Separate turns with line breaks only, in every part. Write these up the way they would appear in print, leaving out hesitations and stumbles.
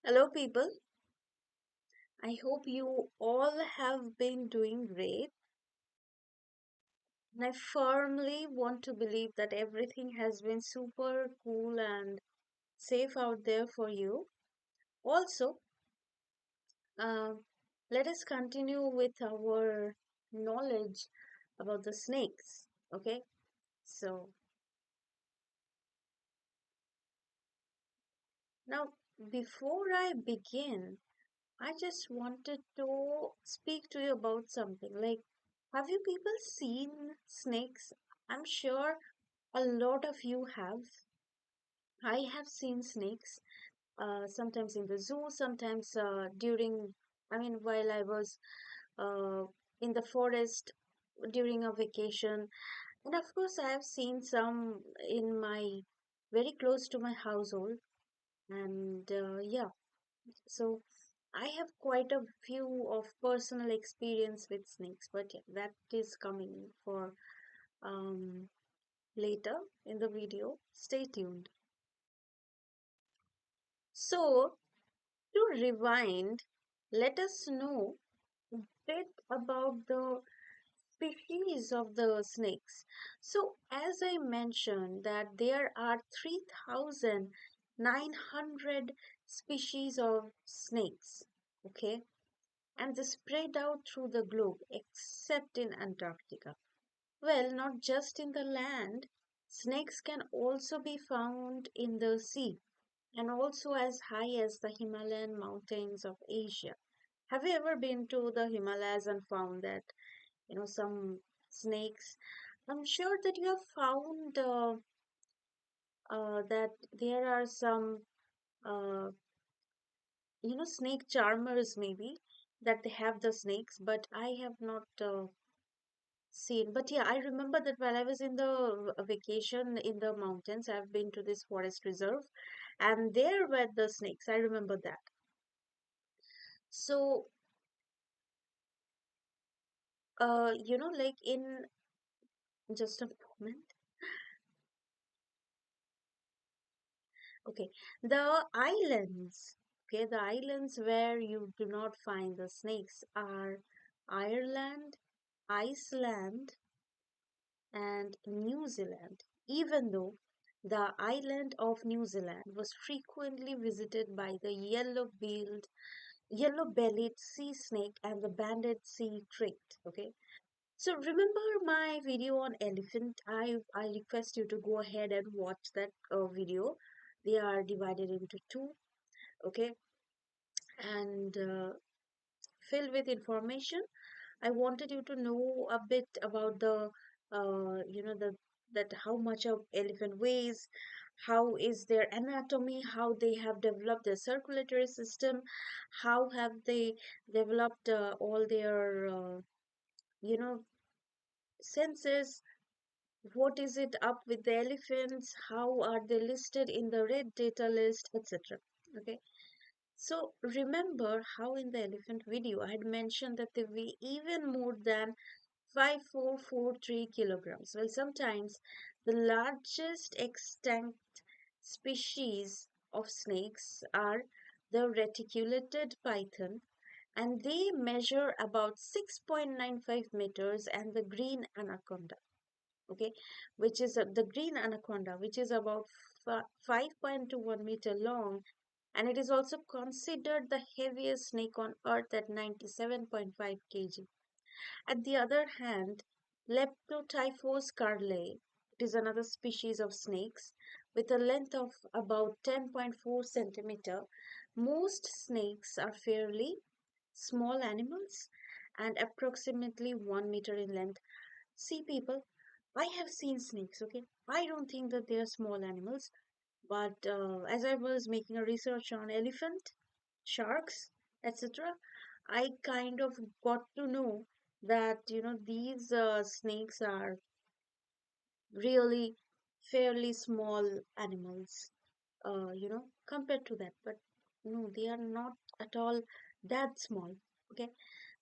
Hello, people. I hope you all have been doing great. And I firmly want to believe that everything has been super cool and safe out there for you. Also, uh, let us continue with our knowledge about the snakes. Okay, so now before I begin, I just wanted to speak to you about something. Like, have you people seen snakes? I'm sure a lot of you have. I have seen snakes, sometimes in the zoo, sometimes while I was uh, in the forest during a vacation. And of course, I have seen some in my very close to my household. And yeah, so I have quite a few of personal experience with snakes, but yeah, that is coming for um, later in the video. Stay tuned. So, to rewind, let us know a bit about the species of the snakes. So, as I mentioned, that there are 3,900 species of snakes, okay, and they spread out through the globe, except in Antarctica. Well, not just in the land, snakes can also be found in the sea and also as high as the Himalayan mountains of Asia. Have you ever been to the Himalayas and found that, some snakes? I'm sure that you have found that there are some, uh, snake charmers maybe that they have the snakes, but I have not seen. But yeah, I remember that while I was in the vacation in the mountains, I've been to this forest reserve, and there were the snakes. I remember that. So like in just a moment. Okay, the islands. Okay, the islands where you do not find the snakes are Ireland, Iceland, and New Zealand. Even though the island of New Zealand was frequently visited by the yellow-bellied sea snake and the banded sea cricket. Okay, so remember my video on elephant? I request you to go ahead and watch that video. They are divided into two, okay, and filled with information. I wanted you to know a bit about the, the that how much a elephant weighs, how is their anatomy, how they have developed their circulatory system, how have they developed all their, you know, senses. What is it up with the elephants? How are they listed in the red data list, etc. Okay, so remember how in the elephant video I had mentioned that they weigh even more than 5443 kilograms. Well, sometimes the largest extinct species of snakes are the reticulated python, and they measure about 6.95 meters, and the green anaconda, okay, which is the green anaconda, which is about 5.21 meter long, and it is also considered the heaviest snake on earth at 97.5 kg. At the other hand, Leptotyphus carlei, it is another species of snakes with a length of about 10.4 centimeter. Most snakes are fairly small animals and approximately 1 meter in length. See, people, I have seen snakes, okay? I don't think that they are small animals, but as I was making a research on elephant, sharks, etc., I kind of got to know that, these snakes are really fairly small animals, compared to that. But no, they are not at all that small, okay?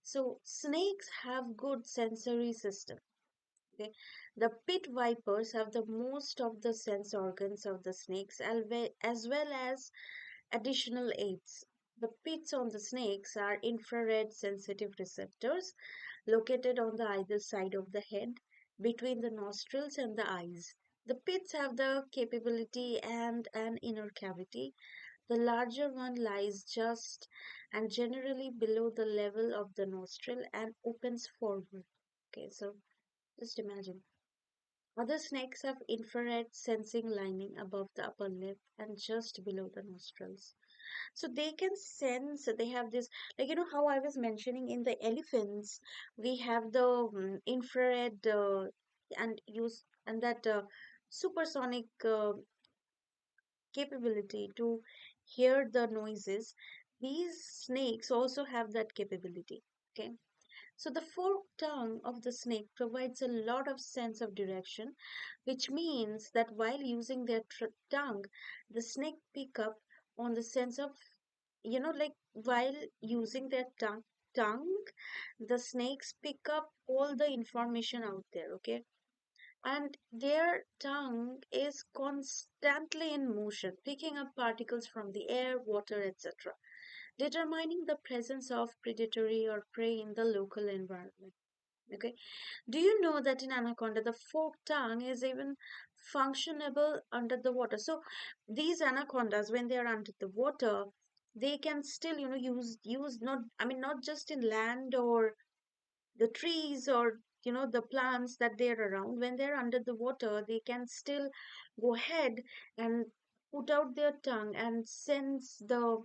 So snakes have good sensory system. Okay. The pit vipers have the most of the sense organs of the snakes as well as additional aids. The pits on the snakes are infrared sensitive receptors located on the either side of the head, between the nostrils and the eyes. The pits have the capability and an inner cavity. The larger one lies just and generally below the level of the nostril and opens forward. Okay, so just imagine. Other snakes have infrared sensing lining above the upper lip and just below the nostrils. So they can sense, they have this, like, how I was mentioning in the elephants, we have the infrared and that supersonic capability to hear the noises. These snakes also have that capability. Okay. So the forked tongue of the snake provides a lot of sense of direction, which means that while using their tongue, the snake pick up on the sense of, like while using their tongue, the snakes pick up all the information out there. Okay, and their tongue is constantly in motion, picking up particles from the air, water, etc., determining the presence of predatory or prey in the local environment. Okay, do you know that in anaconda the forked tongue is even functionable under the water? So these anacondas, when they are under the water, they can still, use not, I mean, not just in land or the trees or the plants that they're around. When they're under the water, they can still go ahead and put out their tongue and sense the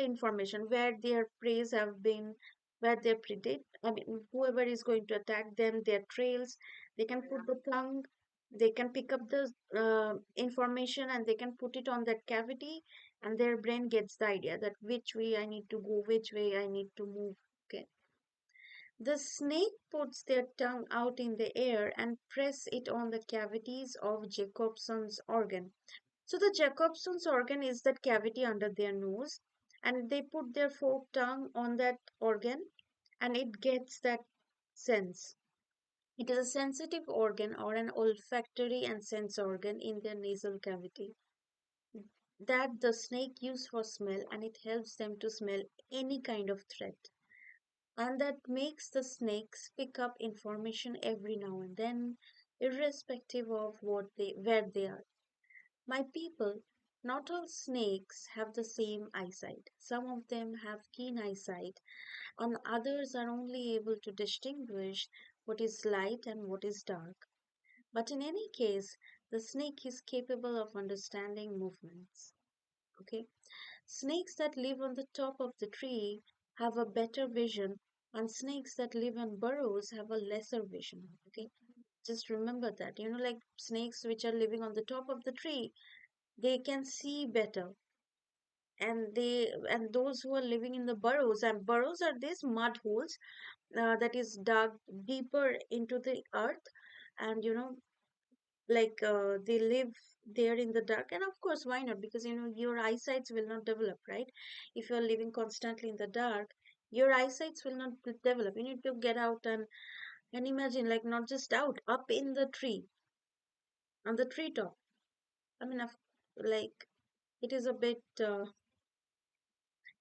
information where their preys have been, where they predate. I mean, whoever is going to attack them, their trails. They can put the tongue. They can pick up the information and they can put it on that cavity, and their brain gets the idea that which way I need to go, which way I need to move. Okay. The snake puts their tongue out in the air and press it on the cavities of Jacobson's organ. So the Jacobson's organ is that cavity under their nose, and they put their forked tongue on that organ, and it gets that sense. It is a sensitive organ or an olfactory and sense organ in their nasal cavity that the snake use for smell, and it helps them to smell any kind of threat. And that makes the snakes pick up information every now and then, irrespective of where they are. My people, not all snakes have the same eyesight. Some of them have keen eyesight, and others are only able to distinguish what is light and what is dark. But in any case, the snake is capable of understanding movements. Okay? Snakes that live on the top of the tree have a better vision, and snakes that live in burrows have a lesser vision. Okay? Just remember that. Like snakes which are living on the top of the tree, they can see better, and those who are living in the burrows, and burrows are these mud holes that is dug deeper into the earth, and like they live there in the dark. And of course, why not? Because your eyesights will not develop, right? If you're living constantly in the dark, your eyesights will not develop. You need to get out and imagine, like, not just out, up in the tree, on the treetop. I mean, like, it is a bit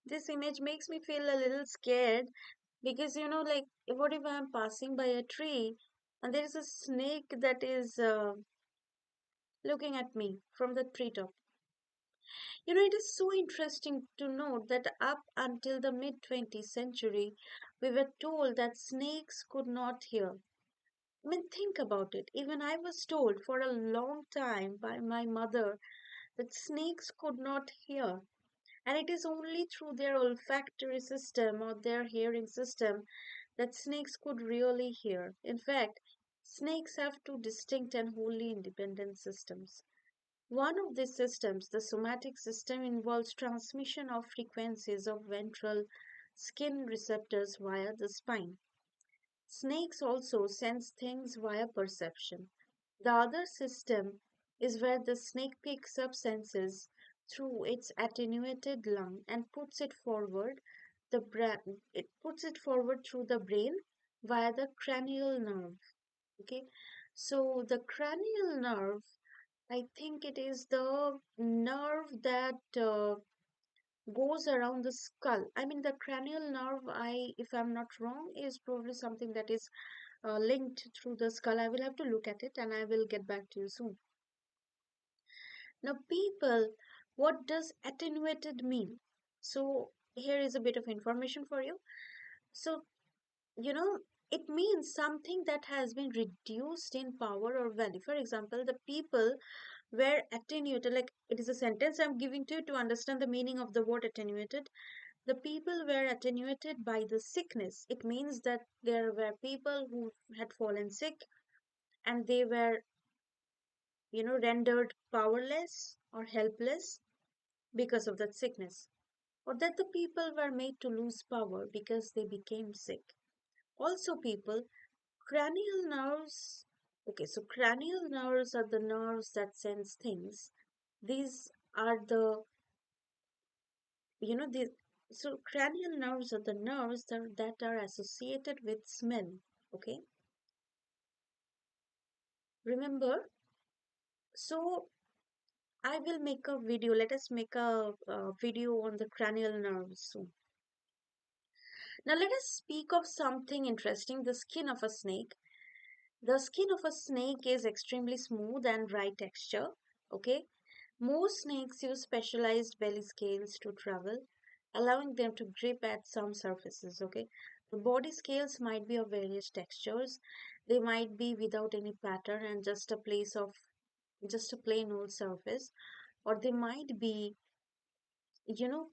this image makes me feel a little scared, because like, what if I'm passing by a tree and there is a snake that is looking at me from the treetop. It is so interesting to note that up until the mid 20th century, we were told that snakes could not hear. I mean, think about it. Even I was told for a long time by my mother that snakes could not hear. And it is only through their olfactory system or their hearing system that snakes could really hear. In fact, snakes have two distinct and wholly independent systems. One of these systems, the somatic system, involves transmission of frequencies of ventral skin receptors via the spine. Snakes also sense things via perception. The other system is where the snake picks up senses through its attenuated lung and puts it forward it puts it forward through the brain via the cranial nerve. Okay, so the cranial nerve, I think it is the nerve that goes around the skull. I mean, the cranial nerve, if I'm not wrong, is probably something that is linked through the skull. I will have to look at it and I will get back to you soon. Now, people, what does attenuated mean? So, here is a bit of information for you. So, you know, it means something that has been reduced in power or value. For example, the people were attenuated, like it is a sentence I'm giving to you to understand the meaning of the word attenuated. The people were attenuated by the sickness. It means that there were people who had fallen sick and they were, rendered powerless or helpless because of that sickness. Or that the people were made to lose power because they became sick. Also, people, cranial nerves. Okay, so cranial nerves are the nerves that sense things. These are the, you know, the so cranial nerves are the nerves that are associated with smell. Okay, remember? So I will make a video. Let us make a video on the cranial nerves soon. Now let us speak of something interesting: the skin of a snake. The skin of a snake is extremely smooth and dry texture. Okay, most snakes use specialized belly scales to travel, allowing them to grip at some surfaces. Okay, the body scales might be of various textures. They might be without any pattern and just a plain old surface, or they might be, you know,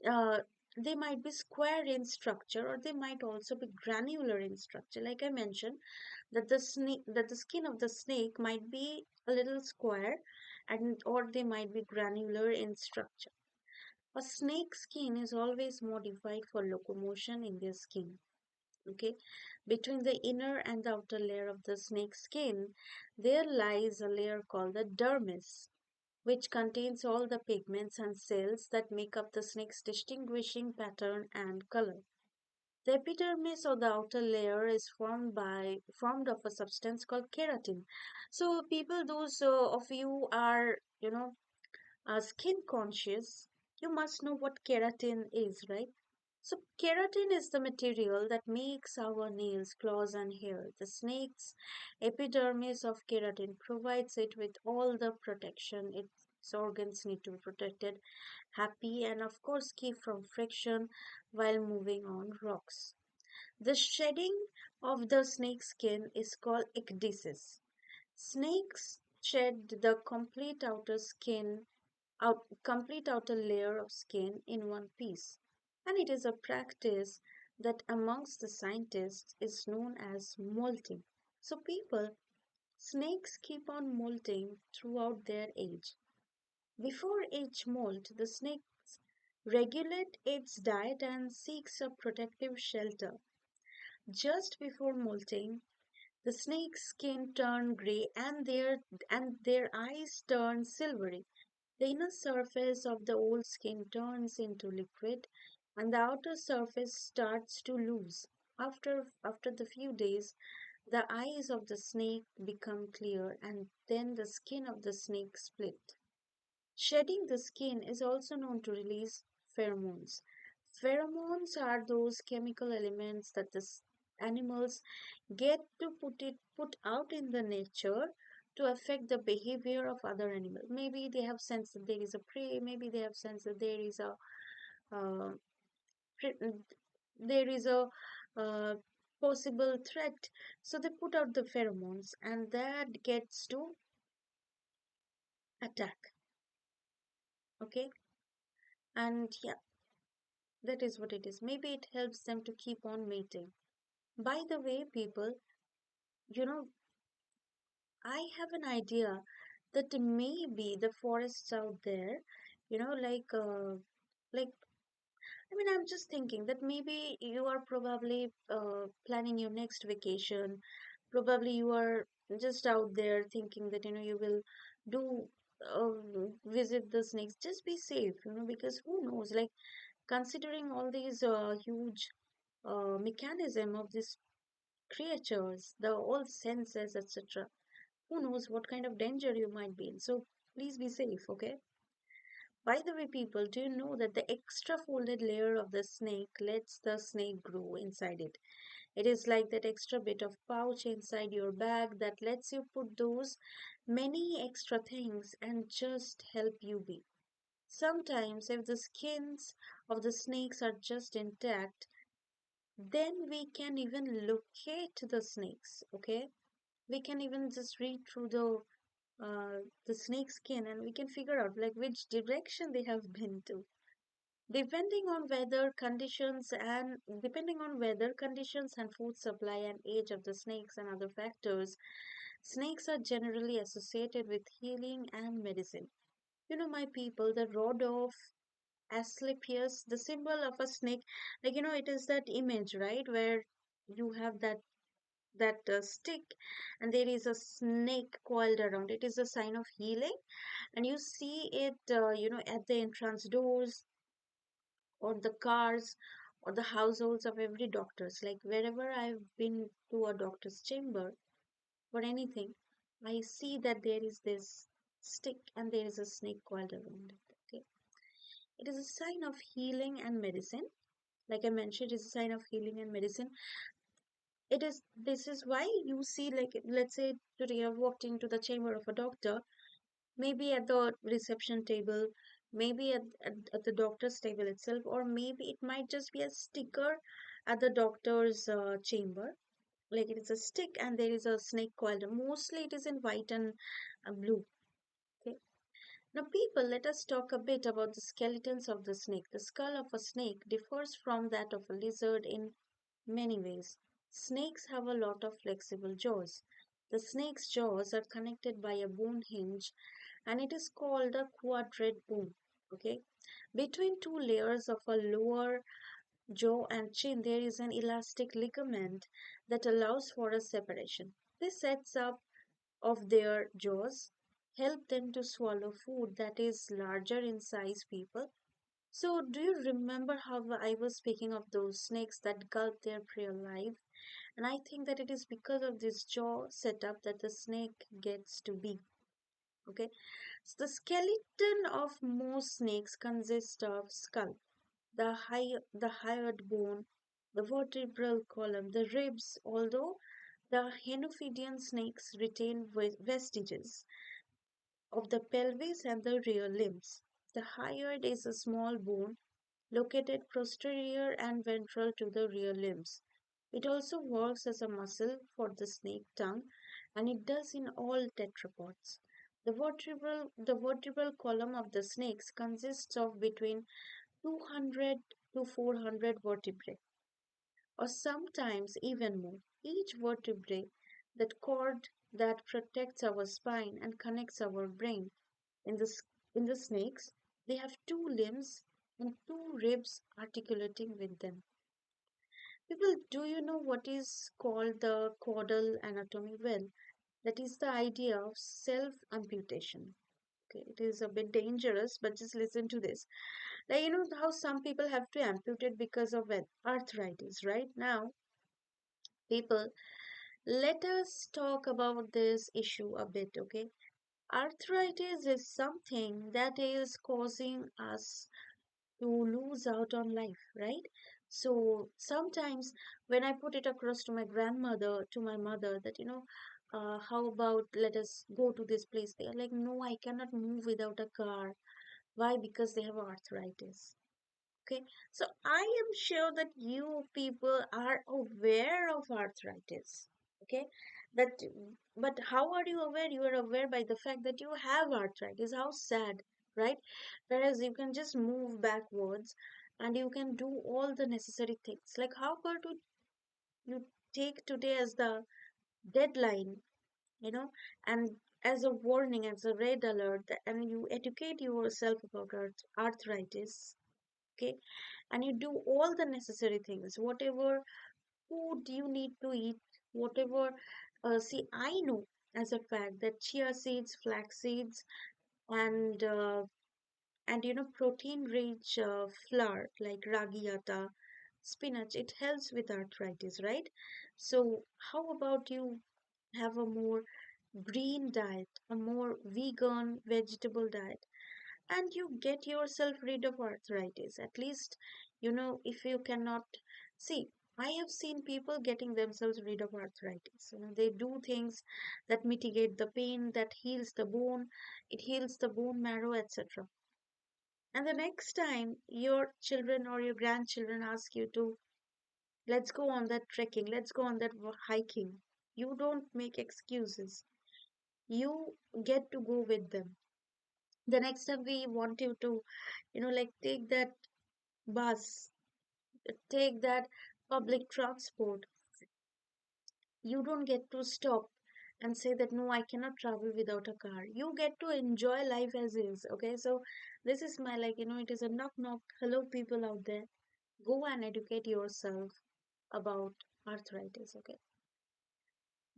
uh, they might be square in structure, or they might also be granular in structure. Like I mentioned, that the skin of the snake might be a little square, and or they might be granular in structure. A snake's skin is always modified for locomotion in their skin. Okay, between the inner and the outer layer of the snake's skin, there lies a layer called the dermis, which contains all the pigments and cells that make up the snake's distinguishing pattern and color. The epidermis or the outer layer is formed of a substance called keratin. So people, those of you are, skin conscious, you must know what keratin is, right? So keratin is the material that makes our nails, claws, and hair. The snake's epidermis of keratin provides it with all the protection its organs need to be protected, happy, and of course keep from friction while moving on rocks. The shedding of the snake skin is called ecdysis. Snakes shed the complete outer layer of skin in one piece, and it is a practice that amongst the scientists is known as molting. So people, snakes keep on molting throughout their age. Before each molt, the snake regulate its diet and seeks a protective shelter. Just before molting, the snake's skin turn gray and their eyes turn silvery. The inner surface of the old skin turns into liquid and the outer surface starts to lose. After the few days, the eyes of the snake become clear and then the skin of the snake split. Shedding the skin is also known to release pheromones. Pheromones are those chemical elements that animals get to put out in the nature to affect the behavior of other animals. Maybe they have sensed that there is a prey. Maybe they have sensed that there is a uh, pre- there is a uh, possible threat. So they put out the pheromones, and that gets to attack. Okay, and yeah, that is what it is. Maybe it helps them to keep on mating. By the way, people, you know, I have an idea that maybe the forests out there, like I mean, I'm just thinking that maybe you are probably planning your next vacation. Probably you are just out there thinking that you will do visit the snakes. Just be safe, because who knows? Like considering all these huge mechanism of these creatures, the all senses, etc. Who knows what kind of danger you might be in? So please be safe, okay? By the way, people, do you know that the extra folded layer of the snake lets the snake grow inside it? It is like that extra bit of pouch inside your bag that lets you put those many extra things and just help you be. Sometimes, if the skins of the snakes are just intact, then we can even locate the snakes. Okay, we can even just read through the snake skin and we can figure out like which direction they have been to. Depending on weather conditions and food supply and age of the snakes and other factors, snakes are generally associated with healing and medicine. You know, my people, the rod of Asclepius, the symbol of a snake, like it is that image, right, where you have that stick and there is a snake coiled around. It is a sign of healing, and you see it, at the entrance doors or the cars or the households of every doctor's. Like wherever I've been to a doctor's chamber for anything, I see that there is this stick and there is a snake coiled around it. Okay, it is a sign of healing and medicine. Like I mentioned, it is a sign of healing and medicine. This is why you see, like, let's say today I've walked into the chamber of a doctor, maybe at the reception table, maybe at the doctor's table itself, or maybe it might just be a sticker at the doctor's chamber. Like it is a stick and there is a snake coiled. Mostly it is in white and blue. Okay. Now, people, let us talk a bit about the skeletons of the snake. The skull of a snake differs from that of a lizard in many ways. Snakes have a lot of flexible jaws. The snake's jaws are connected by a bone hinge and it is called a quadrate bone. Okay. Between two layers of a lower jaw and chin, there is an elastic ligament that allows for a separation. This sets up of their jaws help them to swallow food that is larger in size, people. So, do you remember how I was speaking of those snakes that gulp their prey alive? And I think that it is because of this jaw setup that the snake gets to be. Okay, so the skeleton of most snakes consists of skull, the hyoid bone, the vertebral column, the ribs, although the Henophidian snakes retain vestiges of the pelvis and the rear limbs. The hyoid is a small bone located posterior and ventral to the rear limbs. It also works as a muscle for the snake tongue, and it does in all tetrapods. The vertebral column of the snakes consists of between 200 to 400 vertebrae, or sometimes even more. Each vertebrae, that cord that protects our spine and connects our brain. In the, in the snakes, they have two limbs and two ribs articulating with them. People, do you know what is called the caudal anatomy? Well, that is the idea of self amputation. Okay, it is a bit dangerous, but just listen to this. Like, you know how some people have to amputate because of arthritis, right? Now, people, let us talk about this issue a bit, okay? Arthritis is something that is causing us to lose out on life, right? So sometimes when I put it across to my grandmother, to my mother, that how about let us go to this place? They are like, no, I cannot move without a car. Why? Because they have arthritis. Okay, so I am sure that you people are aware of arthritis. Okay, that but how are you aware? You are aware by the fact that you have arthritis. How sad, right? Whereas you can just move backwards and you can do all the necessary things. Like how about you take today as the deadline, and as a warning, as a red alert, and you educate yourself about arthritis, okay, and you do all the necessary things, whatever food you need to eat, whatever. See, I know as a fact that chia seeds, flax seeds, and protein rich flour like ragi atta, spinach, it helps with arthritis, right? So how about you have a more green diet, a more vegan vegetable diet? and you get yourself rid of arthritis. At least, if you cannot see, I have seen people getting themselves rid of arthritis. They do things that mitigate the pain, that heals the bone, it heals the bone marrow, etc. And the next time your children or your grandchildren ask you to, let's go on that trekking, let's go on that hiking, you don't make excuses. You get to go with them. The next time we want you to, like take that bus, take that public transport, you don't get to stop and say that no, I cannot travel without a car. You get to enjoy life as is. Okay, so this is my, like, it is a knock knock. Hello, people out there. Go and educate yourself about arthritis. Okay,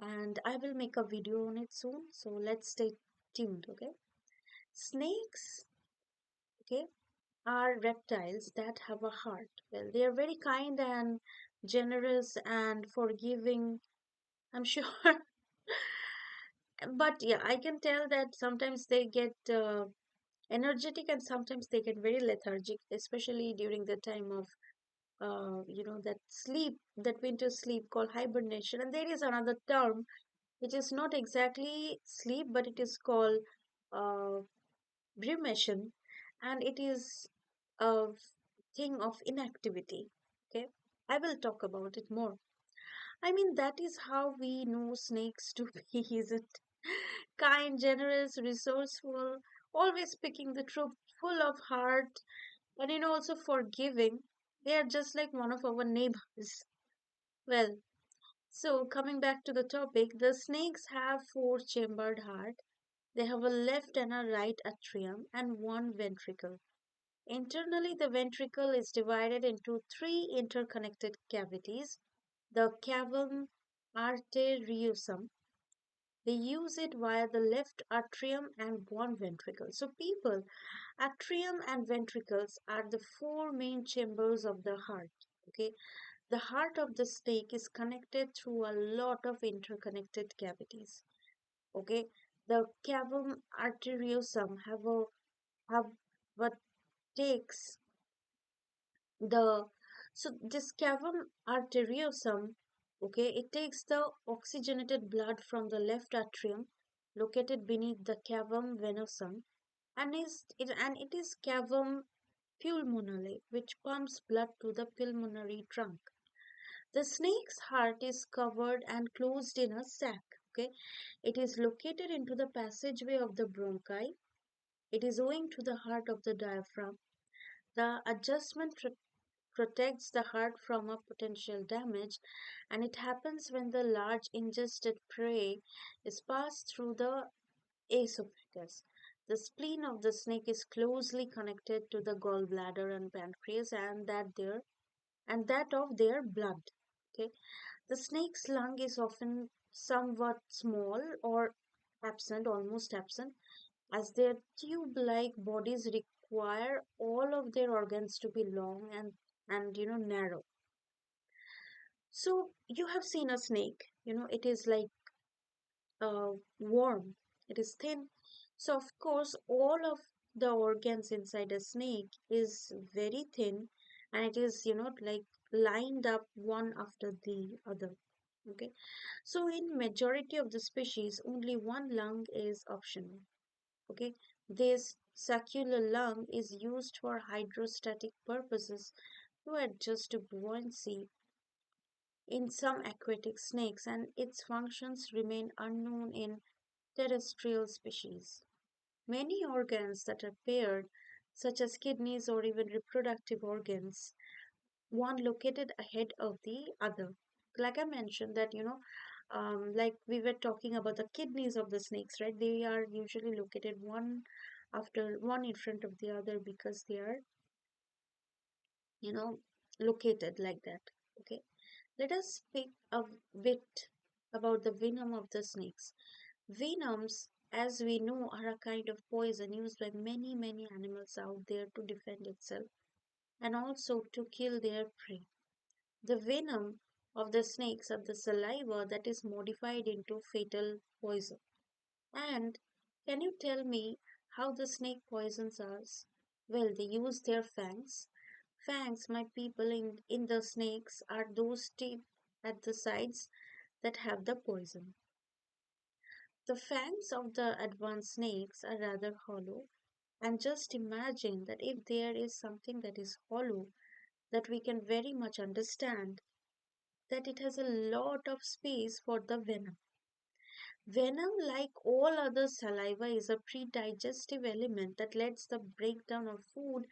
and I will make a video on it soon. So let's stay tuned. Okay, snakes. Okay, are reptiles that have a heart. Well, they are very kind and generous and forgiving, I'm sure. But yeah, I can tell that sometimes they get energetic and sometimes they get very lethargic, especially during the time of that sleep, that winter sleep called hibernation. And there is another term which is not exactly sleep, but it is called uh, brumation, and it is a thing of inactivity. Okay, I will talk about it more. I mean, that is how we know snakes to be, isn't? Kind, generous, resourceful, always speaking the truth, full of heart, and also forgiving. They are just like one of our neighbors. Well, so coming back to the topic, the snakes have four-chambered heart. They have a left and a right atrium and one ventricle. Internally, the ventricle is divided into three interconnected cavities. The cavum arteriosum. They use it via the left atrium and one ventricle. So, people, atrium and ventricles are the four main chambers of the heart. Okay, the heart of the snake is connected through a lot of interconnected cavities. Okay, the cavum arteriosum have what takes the so this cavum arteriosum, okay, it takes the oxygenated blood from the left atrium located beneath the cavum venosum, and it is cavum pulmonale, which pumps blood to the pulmonary trunk. The snake's heart is covered and closed in a sac. Okay, it is located into the passageway of the bronchi. It is owing to the heart of the diaphragm. The adjustment protects the heart from a potential damage, and it happens when the large ingested prey is passed through the esophagus. The spleen of the snake is closely connected to the gallbladder and pancreas, and that of their blood. Okay, the snake's lung is often somewhat small or absent, almost absent, as their tube-like bodies require all of their organs to be long and narrow. So you have seen a snake, it is like worm. It is thin. So of course, all of the organs inside a snake is very thin, and it is like lined up one after the other. Okay. So in majority of the species, only one lung is optional. Okay. This circular lung is used for hydrostatic purposes to adjust to buoyancy in some aquatic snakes, and its functions remain unknown in terrestrial species. Many organs that are paired, such as kidneys or even reproductive organs, one located ahead of the other. Like I mentioned that, like we were talking about the kidneys of the snakes, right? They are usually located one after one in front of the other because they are, you know, located like that. Okay. Let us speak a bit about the venom of the snakes. Venoms, as we know, are a kind of poison used by many, many animals out there to defend itself and also to kill their prey. The venom of the snakes are the saliva that is modified into fatal poison. And can you tell me How the snake poisons us? Well, they use their fangs. Fangs, my people, in the snakes are those teeth at the sides that have the poison. The fangs of the advanced snakes are rather hollow, and just imagine that if there is something that is hollow that we can very much understand, that it has a lot of space for the venom. Venom, like all other saliva, is a pre-digestive element that lets the breakdown of food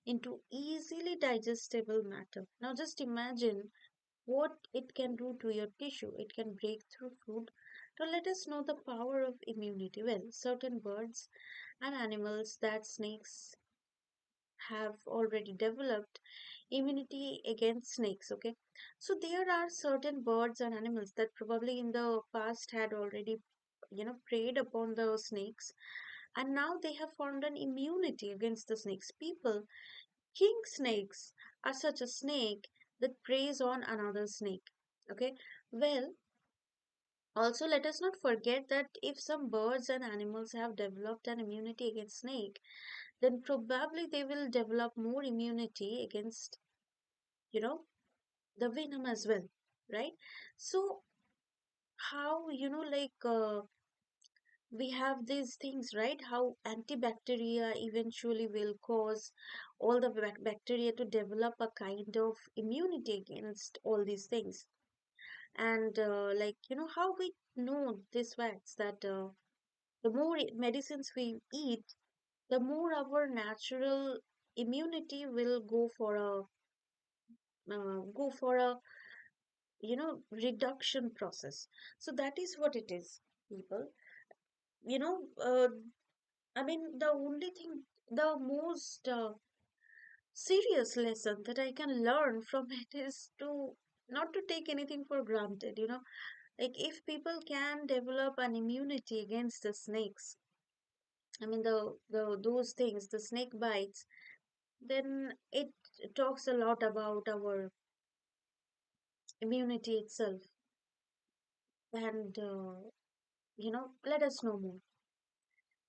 into easily digestible matter. Now just imagine what it can do to your tissue. It can break through food to let us know the power of immunity. Well, certain birds and animals that snakes have already developed immunity against snakes. Okay, so there are certain birds and animals that probably in the past had already preyed upon the snakes, and now they have formed an immunity against the snakes. People, king snakes are such a snake that preys on another snake. Okay, well, also let us not forget that if some birds and animals have developed an immunity against snake, then probably they will develop more immunity against, you know, the venom as well, right? So how, we have these things, right? How antibacteria eventually will cause all the bacteria to develop a kind of immunity against all these things. And how we know this facts that the more medicines we eat, the more our natural immunity will go for a reduction process. So that is what it is, people. you know uh, I mean, the only thing, the most serious lesson that I can learn from it is to not to take anything for granted. Like if people can develop an immunity against the snakes, I mean the those things, the snake bites, then it talks a lot about our immunity itself. And let us know more.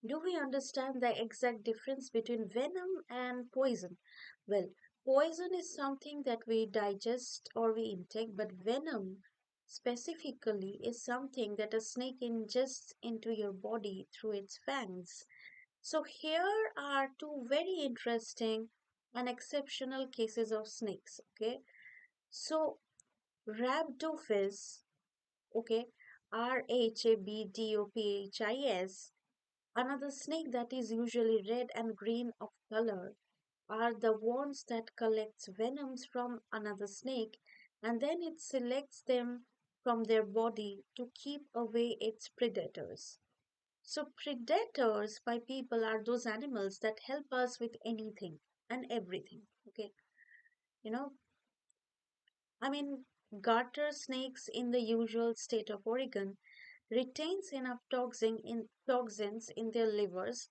Do we understand the exact difference between venom and poison? Well, poison is something that we digest or we intake, but venom specifically is something that a snake ingests into your body through its fangs. So, here are two very interesting and exceptional cases of snakes. Okay, so Rhabdophis, okay, Rhabdophis, another snake that is usually red and green of color, are the ones that collects venoms from another snake and then it selects them from their body to keep away its predators. So predators by people are those animals that help us with anything and everything. Okay. You know, I mean, garter snakes in the usual state of Oregon retains enough toxins in their livers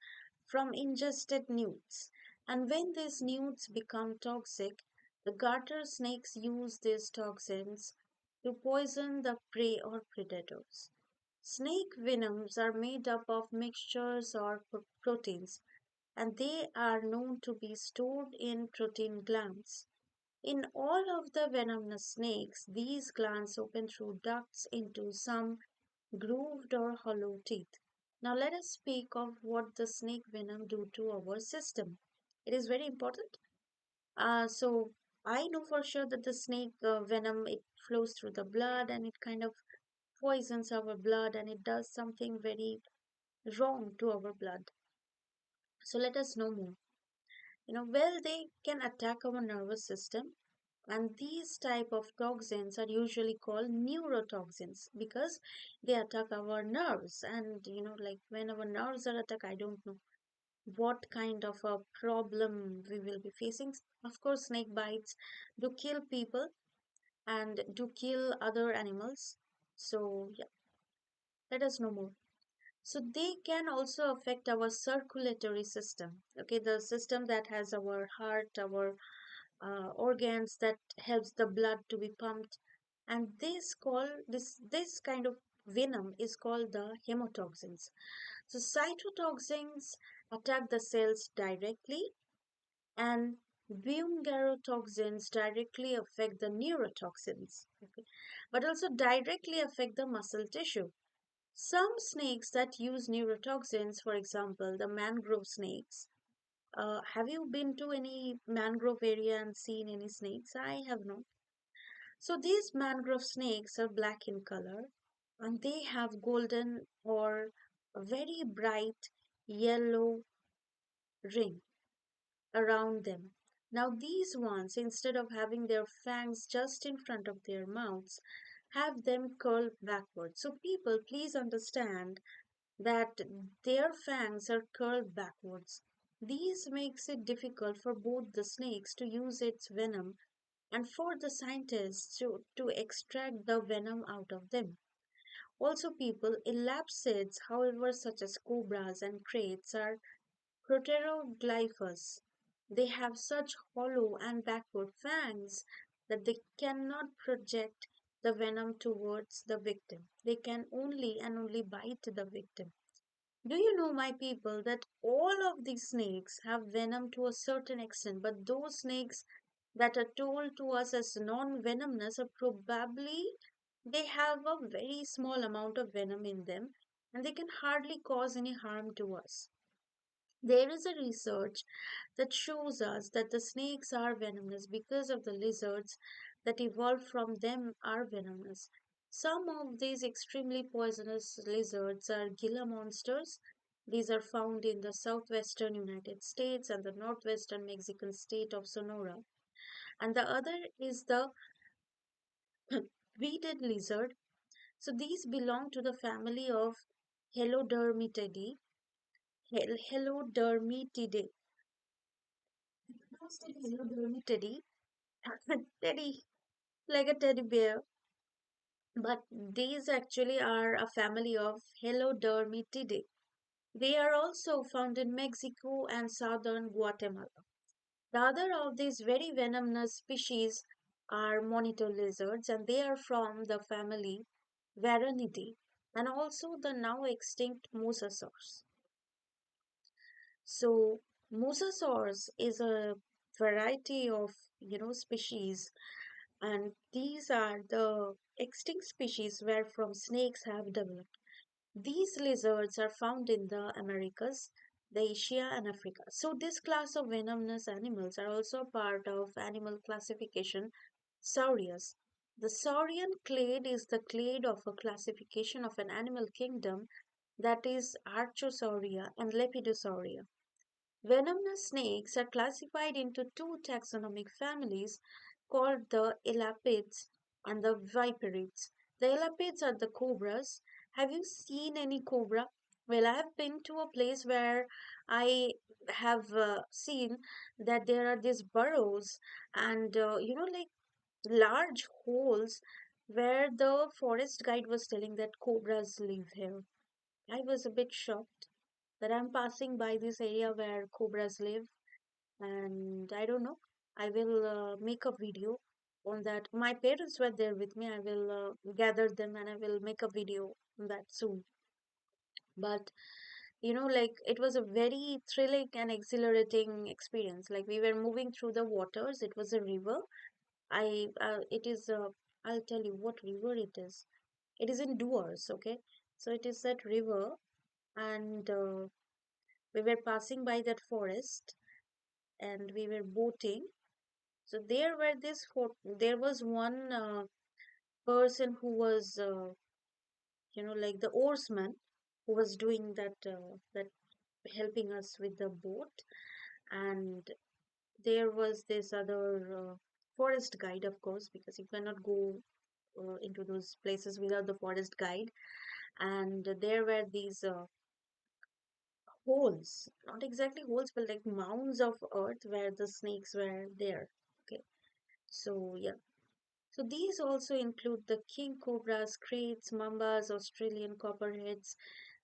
from ingested newts. And when these newts become toxic, the garter snakes use these toxins to poison the prey or predators. Snake venoms are made up of mixtures or proteins, and they are known to be stored in protein glands. In all of the venomous snakes, these glands open through ducts into some grooved or hollow teeth. Now let us speak of what the snake venom do to our system. It is very important. So I know for sure that the snake venom, it flows through the blood and it kind of poisons our blood and it does something very wrong to our blood. So let us know more. Well, they can attack our nervous system, and these type of toxins are usually called neurotoxins because they attack our nerves. And like when our nerves are attacked, I don't know what kind of a problem we will be facing. Of course, snake bites do kill people and do kill other animals. So yeah, let us know more. So they can also affect our circulatory system. Okay, the system that has our heart, our organs, that helps the blood to be pumped. And this kind of venom is called the hemotoxins. So cytotoxins attack the cells directly, and bungarotoxins directly affect the neurotoxins, okay, but also directly affect the muscle tissue. Some snakes that use neurotoxins, for example, the mangrove snakes. Have you been to any mangrove area and seen any snakes? I have not. So these mangrove snakes are black in color and they have golden or a very bright yellow ring around them. Now, these ones, instead of having their fangs just in front of their mouths, have them curled backwards. So, people, please understand that their fangs are curled backwards. These makes it difficult for both the snakes to use its venom and for the scientists to extract the venom out of them. Also, people, elapsids, however, such as cobras and kraits, are proteroglyphus. They have such hollow and backward fangs that they cannot project the venom towards the victim. They can only and only bite the victim. Do you know, my people, that all of these snakes have venom to a certain extent, but those snakes that are told to us as non-venomous are probably they have a very small amount of venom in them and they can hardly cause any harm to us. There is a research that shows us that the snakes are venomous because of the lizards that evolved from them are venomous. Some of these extremely poisonous lizards are Gila monsters. These are found in the southwestern United States and the northwestern Mexican state of Sonora. And the other is the beaded lizard. So these belong to the family of Helodermatidae. Helodermatidae. Helodermatidae. Teddy, like a teddy bear. But these actually are a family of Helodermatidae. They are also found in Mexico and southern Guatemala. The other of these very venomous species are monitor lizards, and they are from the family Varanidae and also the now extinct mosasaurs. So, mosasaurs is a variety of species, and these are the extinct species where from snakes have developed. These lizards are found in the Americas, the Asia and Africa. So this class of venomous animals are also part of animal classification Saurius. The Saurian clade is the clade of a classification of an animal kingdom that is Archosauria and Lepidosauria. Venomous snakes are classified into two taxonomic families called the elapids and the viperids. The elapids are the cobras. Have you seen any cobra? Well, I have been to a place where I have seen that there are these burrows and like large holes where the forest guide was telling that cobras live here. I was a bit shocked that I'm passing by this area where cobras live, and I don't know. I will make a video on that. My parents were there with me. I will gather them and I will make a video on that soon. But like it was a very thrilling and exhilarating experience. Like we were moving through the waters. It was a river. It is. I'll tell you what river it is. It is in Duars. Okay, so it is that river, and we were passing by that forest and we were boating. So there was one person who was like the oarsman who was doing that helping us with the boat, and there was this other forest guide, of course, because you cannot go into those places without the forest guide. And there were these holes, not exactly holes, but like mounds of earth where the snakes were there. Okay, so yeah. So these also include the king cobras, kraits, mambas, Australian copperheads,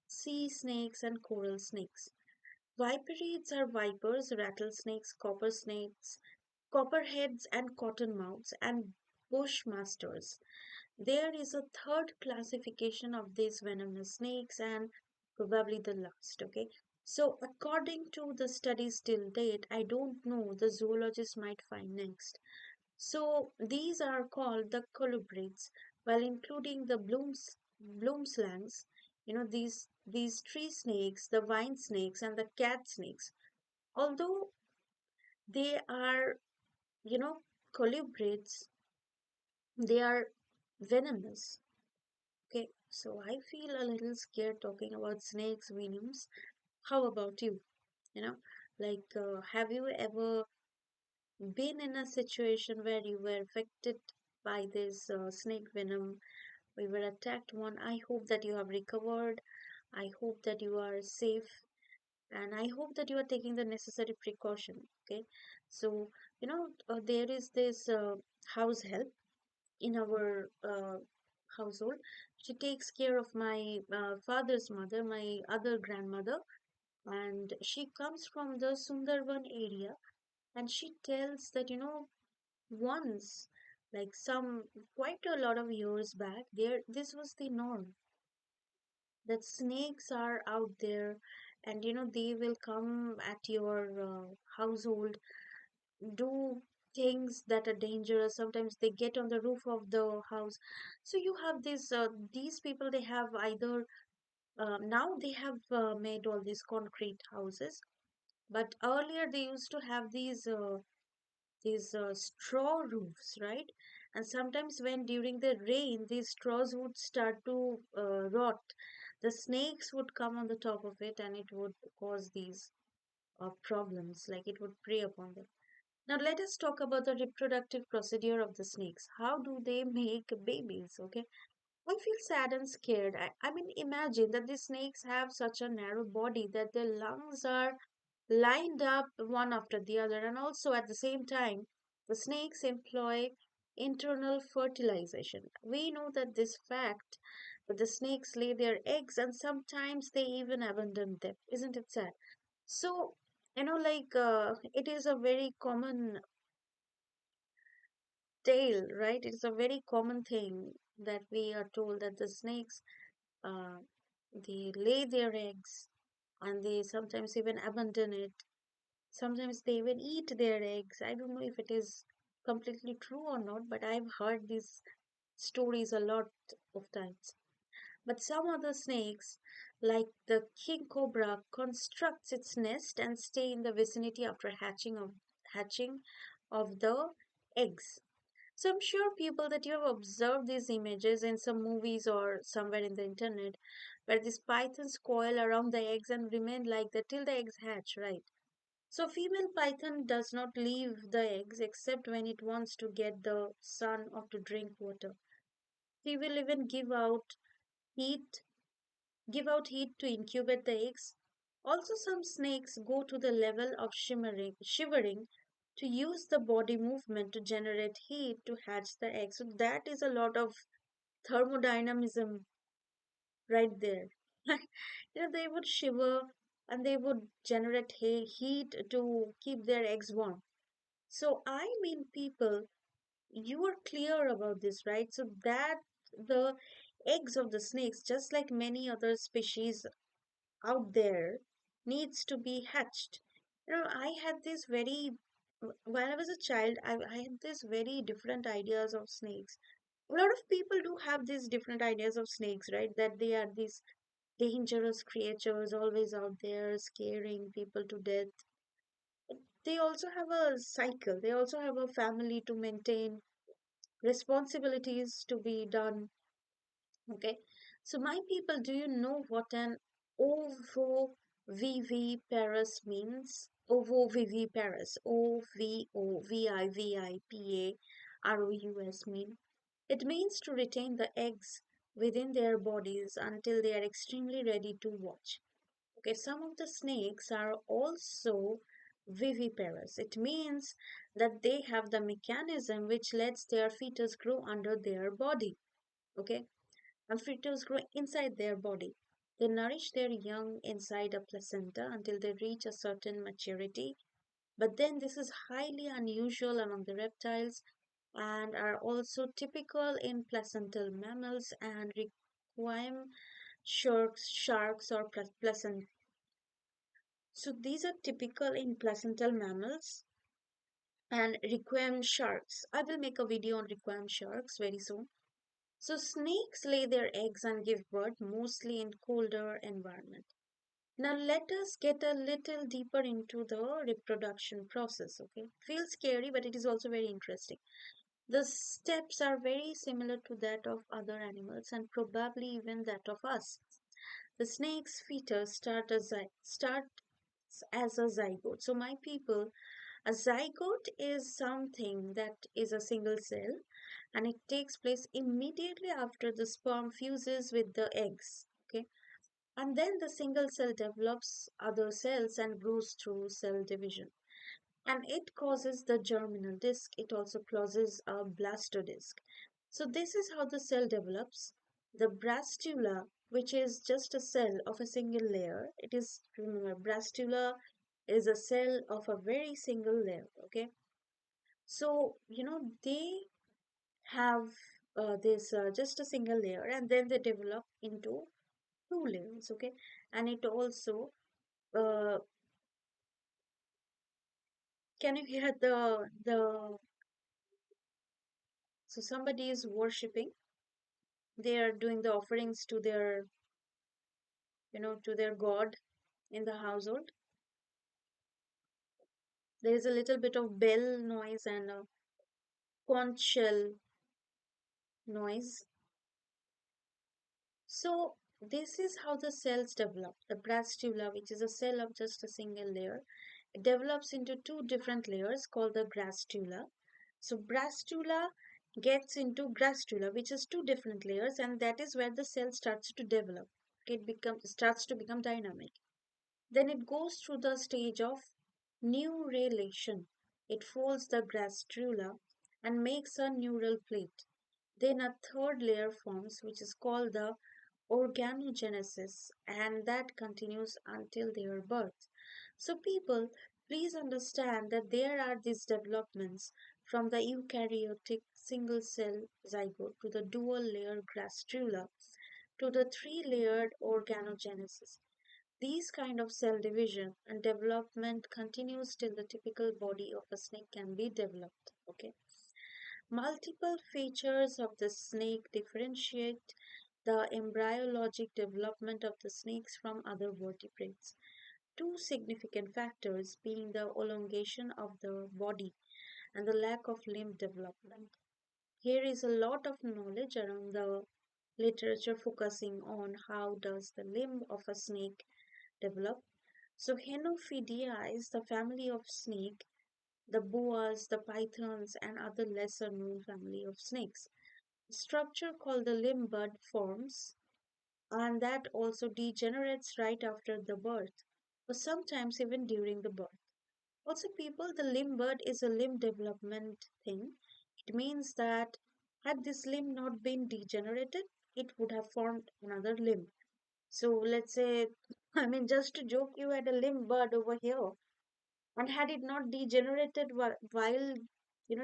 sea snakes, and coral snakes. Viperids are vipers, rattlesnakes, copper snakes, copperheads, and cottonmouths, and bushmasters. There is a third classification of these venomous snakes, and probably the last. Okay, So, according to the studies till date, I don't know, the zoologist might find next. So, these are called the colubrids, while including the bloom slangs, these tree snakes, the vine snakes, and the cat snakes. Although they are, you know, colubrids, they are venomous. Okay, so I feel a little scared talking about snakes' venoms. How about you? You know, have you ever been in a situation where you were affected by this snake venom? We were attacked one. I hope that you have recovered. I hope that you are safe. And I hope that you are taking the necessary precaution. Okay. So, there is this house help in our household. She takes care of my father's mother, my other grandmother, and she comes from the Sundarban area. And she tells that, once, like some quite a lot of years back, this was the norm that snakes are out there, and they will come at your household, do things that are dangerous. Sometimes they get on the roof of the house. So you have these people, they have either now they have made all these concrete houses, but earlier they used to have these straw roofs, right? And sometimes when during the rain these straws would start to rot, the snakes would come on the top of it, and it would cause these problems, like it would prey upon them. Now let us talk about the reproductive procedure of the snakes. How do they make babies? Okay, I feel sad and scared. I mean, imagine that the snakes have such a narrow body that their lungs are lined up one after the other, and also at the same time, the snakes employ internal fertilization. We know that this fact that the snakes lay their eggs and sometimes they even abandon them. Isn't it sad? So, it is a very common tale, right? It's a very common thing that we are told that the snakes uh, they lay their eggs and they sometimes even abandon it. Sometimes they even eat their eggs. I don't know if it is completely true or not, but I've heard these stories a lot of times. But some other snakes, like the king cobra, constructs its nest and stay in the vicinity after hatching of the eggs. So I'm sure people that you have observed these images in some movies or somewhere in the internet where these pythons coil around the eggs and remain like that till the eggs hatch, right? So female python does not leave the eggs except when it wants to get the sun or to drink water. She will even heat give out heat to incubate the eggs. Also, some snakes go to the level of shivering to use the body movement to generate heat to hatch the eggs. So that is a lot of thermodynamism right there. They would shiver and they would generate heat to keep their eggs warm. So I mean, people, you are clear about this, right? So that the eggs of the snakes, just like many other species out there, needs to be hatched. I had this very When I was a child, I had this very different ideas of snakes. A lot of people do have these different ideas of snakes, right? That they are these dangerous creatures always out there scaring people to death. They also have a cycle, they also have a family to maintain, responsibilities to be done. Okay, so my people, do you know what an ovoviviparous means? Ovoviviparous, Ovoviviparous mean. It means to retain the eggs within their bodies until they are extremely ready to watch. Okay, some of the snakes are also viviparous. It means that they have the mechanism which lets their fetus grow under their body. Okay, and fetus grow inside their body. They nourish their young inside a placenta until they reach a certain maturity. But then this is highly unusual among the reptiles and are also typical in placental mammals and requiem sharks or placent. So these are typical in placental mammals. And requiem sharks. I will make a video on requiem sharks very soon. So snakes lay their eggs and give birth mostly in colder environment. Now let us get a little deeper into the reproduction process. Okay, feels scary, but it is also very interesting. The steps are very similar to that of other animals and probably even that of us. The snake's fetus starts as a zygote. So my people, a zygote is something that is a single cell and it takes place immediately after the sperm fuses with the eggs. Okay, and then the single cell develops other cells and grows through cell division. And it causes the germinal disc. It also causes a blastodisc. So this is how the cell develops. The blastula, which is just a cell of a single layer, it is, remember, blastula is a cell of a very single layer. Okay, so they have this just a single layer, and then they develop into two layers. Okay, and it also uh, can you hear the so somebody is worshipping, they are doing the offerings to their to their god in the household. There is a little bit of bell noise and a conch shell noise. So this is how the cells develop. The blastula, which is a cell of just a single layer, it develops into two different layers called the gastrula. So blastula gets into gastrula, which is two different layers, and that is where the cell starts to develop. It becomes starts to become dynamic. Then it goes through the stage of neuralization. It folds the gastrula and makes a neural plate. Then a third layer forms, which is called the organogenesis, and that continues until their birth. So, people, please understand that there are these developments from the eukaryotic single cell zygote to the dual layer gastrula to the three layered organogenesis. These kind of cell division and development continues till the typical body of a snake can be developed. Okay. Multiple features of the snake differentiate the embryologic development of the snakes from other vertebrates. Two significant factors being the elongation of the body and the lack of limb development. Here is a lot of knowledge around the literature focusing on how does the limb of a snake develop. So Henophidia is the family of snake, the boas, the pythons, and other lesser known family of snakes. Structure called the limb bud forms, and that also degenerates right after the birth, or sometimes even during the birth. Also, people, the limb bud is a limb development thing. It means that had this limb not been degenerated, it would have formed another limb. So let's say, I mean, just to joke, you had a limb bud over here, and had it not degenerated while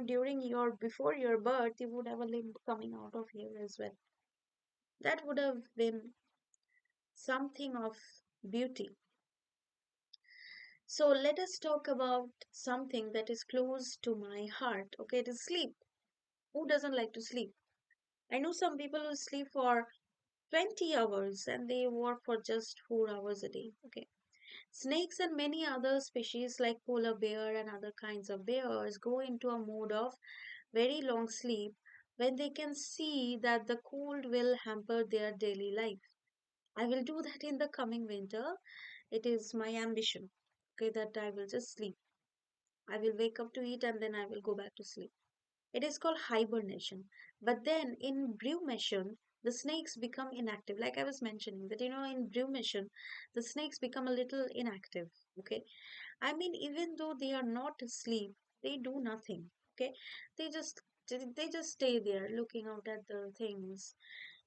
during your before your birth, you would have a limb coming out of here as well. That would have been something of beauty. So let us talk about something that is close to my heart. Okay, it is sleep. Who doesn't like to sleep? I know some people who sleep for 20 hours and they work for just 4 hours a day. Okay. Snakes and many other species like polar bear and other kinds of bears go into a mode of very long sleep when they can see that the cold will hamper their daily life. I will do that in the coming winter. It is my ambition. Okay, that I will just sleep. I will wake up to eat and then I will go back to sleep. It is called hibernation. But then in brumation, the snakes become inactive. Like I was mentioning, that in brumation, the snakes become a little inactive. Okay. I mean, even though they are not asleep, they do nothing. Okay. They just they just stay there looking out at the things.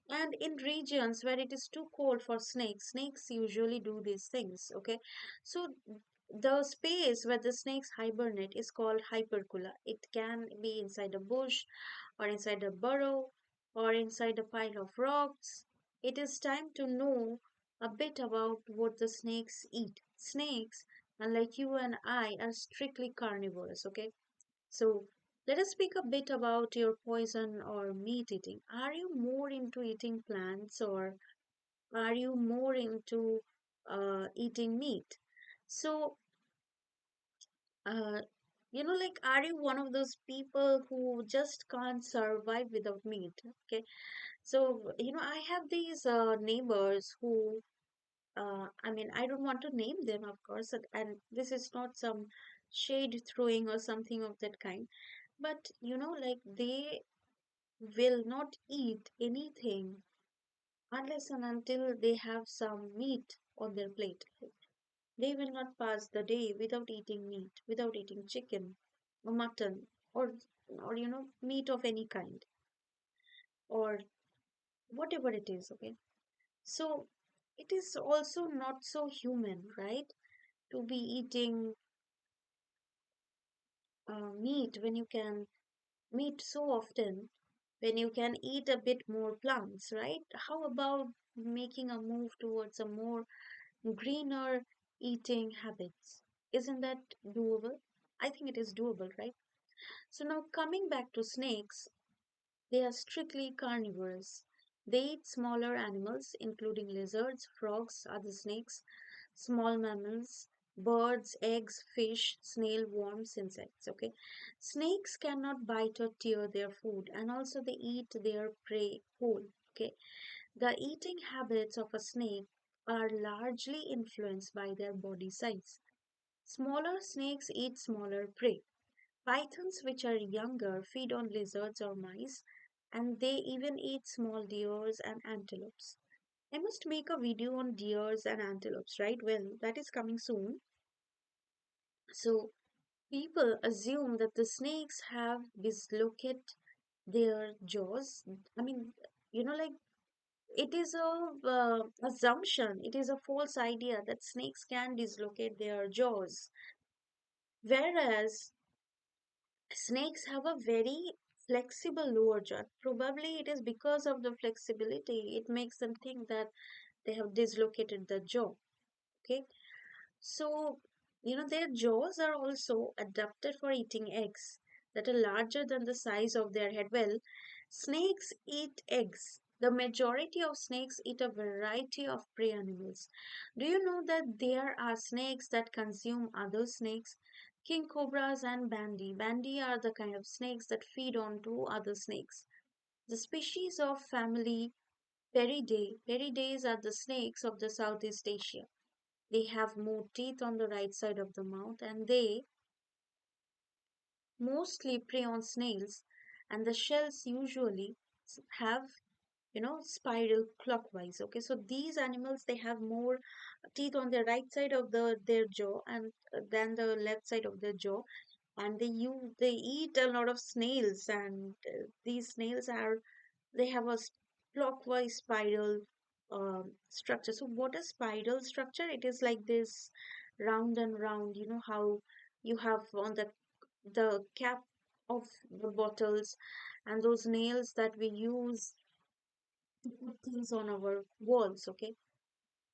And in regions where it is too cold for snakes, snakes usually do these things. Okay. So the space where the snakes hibernate is called hypercula. It can be inside a bush or inside a burrow or inside a pile of rocks. It is time to know a bit about what the snakes eat. snakes, unlike you and I, are strictly carnivores, okay? So let us speak a bit about your poison or meat eating. Are you more into eating plants or are you more into eating meat? So, uh, like, are you one of those people who just can't survive without meat? Okay, so I have these neighbors who, I mean, I don't want to name them, of course, and this is not some shade throwing or something of that kind, but like they will not eat anything unless and until they have some meat on their plate. They will not pass the day without eating meat, without eating chicken or mutton or meat of any kind or whatever it is, okay? So it is also not so human, right? To be eating meat when you can meat so often when you can eat a bit more plants, right? How about making a move towards a more greener eating habits? Isn't that doable? I think it is doable, right? So now coming back to snakes, they are strictly carnivores. They eat smaller animals, including lizards, frogs, other snakes, small mammals, birds, eggs, fish, snail, worms, insects. Okay, snakes cannot bite or tear their food, and also they eat their prey whole. Okay, the eating habits of a snake are largely influenced by their body size. Smaller snakes eat smaller prey. Pythons, which are younger, feed on lizards or mice, and they even eat small deers and antelopes. I must make a video on deers and antelopes, right? Well, that is coming soon. So, people assume that the snakes have dislocated their jaws. I mean, like it is a assumption, it is a false idea that snakes can dislocate their jaws. Whereas snakes have a very flexible lower jaw. Probably it is because of the flexibility, it makes them think that they have dislocated the jaw. Okay, so their jaws are also adapted for eating eggs that are larger than the size of their head. Well, snakes eat eggs. The majority of snakes eat a variety of prey animals. Do you know that there are snakes that consume other snakes? King cobras and bandy. Bandy are the kind of snakes that feed on to other snakes. The species of family Peridae. Peridaes are the snakes of the Southeast Asia. They have more teeth on the right side of the mouth and they mostly prey on snails, and the shells usually have spiral clockwise. Okay, so these animals they have more teeth on the right side of their jaw and than the left side of their jaw, and they eat a lot of snails, and these snails are they have a clockwise spiral structure. So what a spiral structure? It is like this round and round. You know how you have on the cap of the bottles and those nails that we use to put things on our walls. Okay.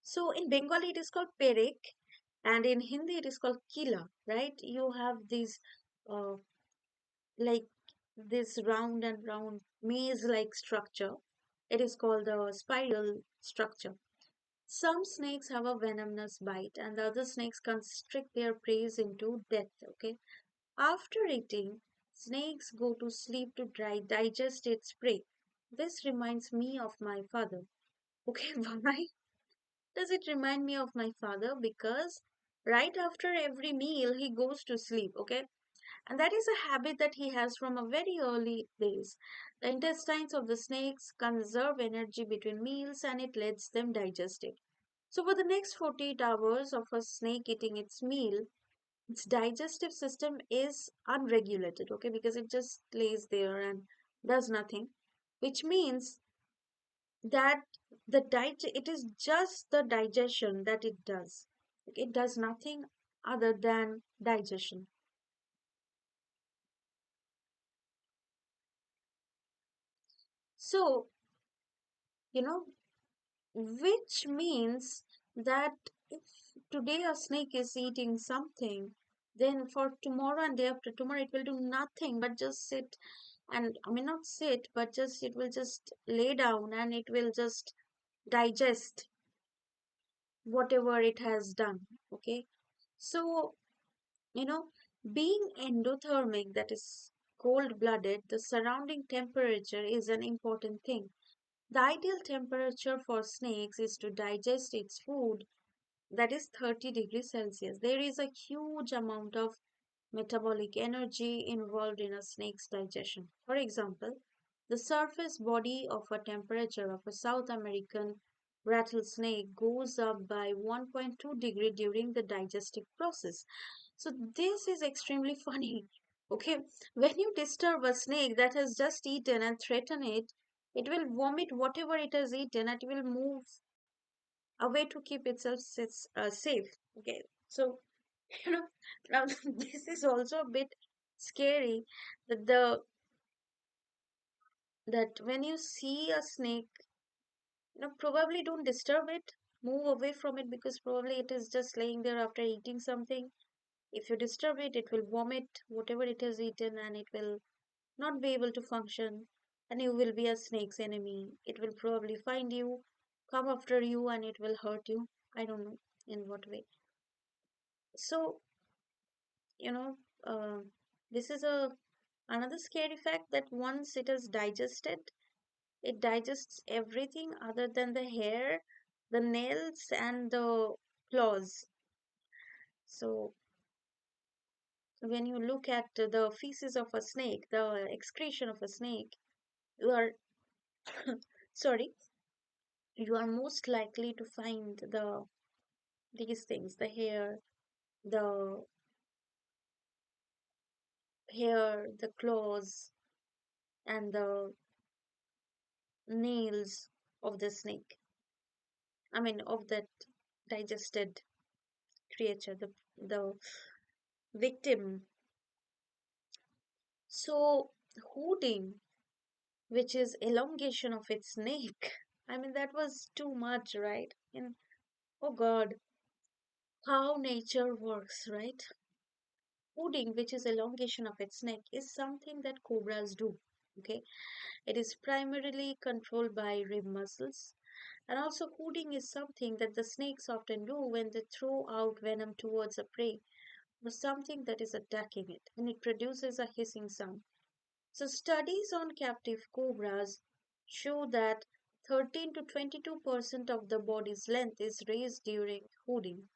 So in Bengali it is called perik, and in Hindi it is called kila. Right? You have these uh, like this round and round maze-like structure. It is called a spiral structure. Some snakes have a venomous bite, and the other snakes constrict their prey into death. Okay. After eating, snakes go to sleep to digest its prey. This reminds me of my father. Okay, why does it remind me of my father? Because right after every meal, he goes to sleep. Okay, and that is a habit that he has from a very early days. The intestines of the snakes conserve energy between meals and it lets them digest it. So, for the next 48 hours of a snake eating its meal, its digestive system is unregulated, okay, because it just lays there and does nothing, which means that it is just the digestion that it does. It does nothing other than digestion. So, you know, which means that if today a snake is eating something, then for tomorrow and day after tomorrow it will do nothing but just sit, and I mean not sit, but just it will just lay down and it will just digest whatever it has done. Okay. So, you know, being endothermic, that is cold blooded, the surrounding temperature is an important thing. The ideal temperature for snakes is to digest its food, that is 30 degrees Celsius. There is a huge amount of metabolic energy involved in a snake's digestion. For example, the surface body of a temperature of a South American rattlesnake goes up by 1.2 degree during the digestive process. So this is extremely funny. Okay, when you disturb a snake that has just eaten and threaten it, it will vomit whatever it has eaten and it will move away to keep itself safe. Okay, so you know, now this is also a bit scary, that the that when you see a snake, probably don't disturb it, move away from it, because probably it is just laying there after eating something. If you disturb it, it will vomit whatever it has eaten and it will not be able to function, and you will be a snake's enemy. It will probably find you, come after you, and it will hurt you. I don't know in what way. So, you know, uh, this is a another scary fact, that once it is digested, it digests everything other than the hair, the nails, and the claws. So when you look at the feces of a snake, the excretion of a snake, you are sorry, you are most likely to find these things: the the the claws, and the nails of the snake. I mean, of that digested creature, the victim. So hooting, which is elongation of its neck. I mean, that was too much, right? And oh God, how nature works, right? Hooting, which is elongation of its neck, is something that cobras do. Okay, it is primarily controlled by rib muscles. And also, hooting is something that the snakes often do when they throw out venom towards a prey or something that is attacking it, and it produces a hissing sound. So, studies on captive cobras show that 13 to 22% of the body's length is raised during hooding.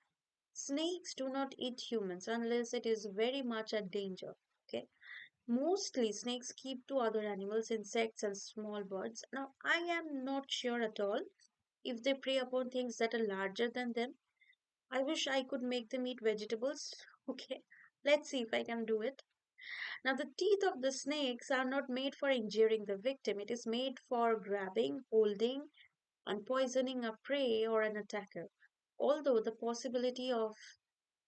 Snakes do not eat humans unless it is very much a danger. Okay. Mostly snakes keep to other animals, insects, and small birds. Now, I am not sure at all if they prey upon things that are larger than them. I wish I could make them eat vegetables. Okay. Let's see if I can do it. Now, the teeth of the snakes are not made for injuring the victim, it is made for grabbing, holding, and poisoning a prey or an attacker. Although the possibility of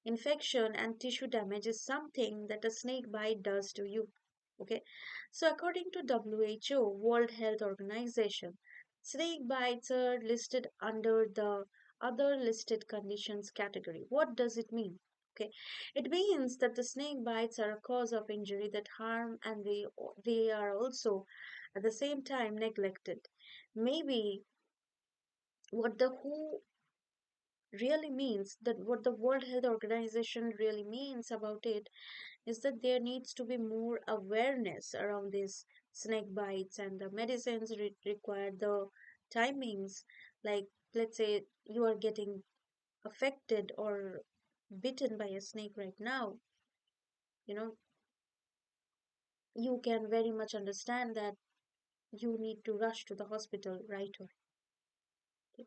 infection and tissue damage is something that a snake bite does to you. Okay, so according to WHO, World Health Organization, snake bites are listed under the other listed conditions category. What does it mean? Okay, it means that the snake bites are a cause of injury that harm, and they are also at the same time neglected. Maybe what the WHO really means, that what the World Health Organization really means about it, is that there needs to be more awareness around these snake bites, and the medicines require the timings. Like, let's say you are getting affected or bitten by a snake right now, you know, you can very much understand that you need to rush to the hospital right away.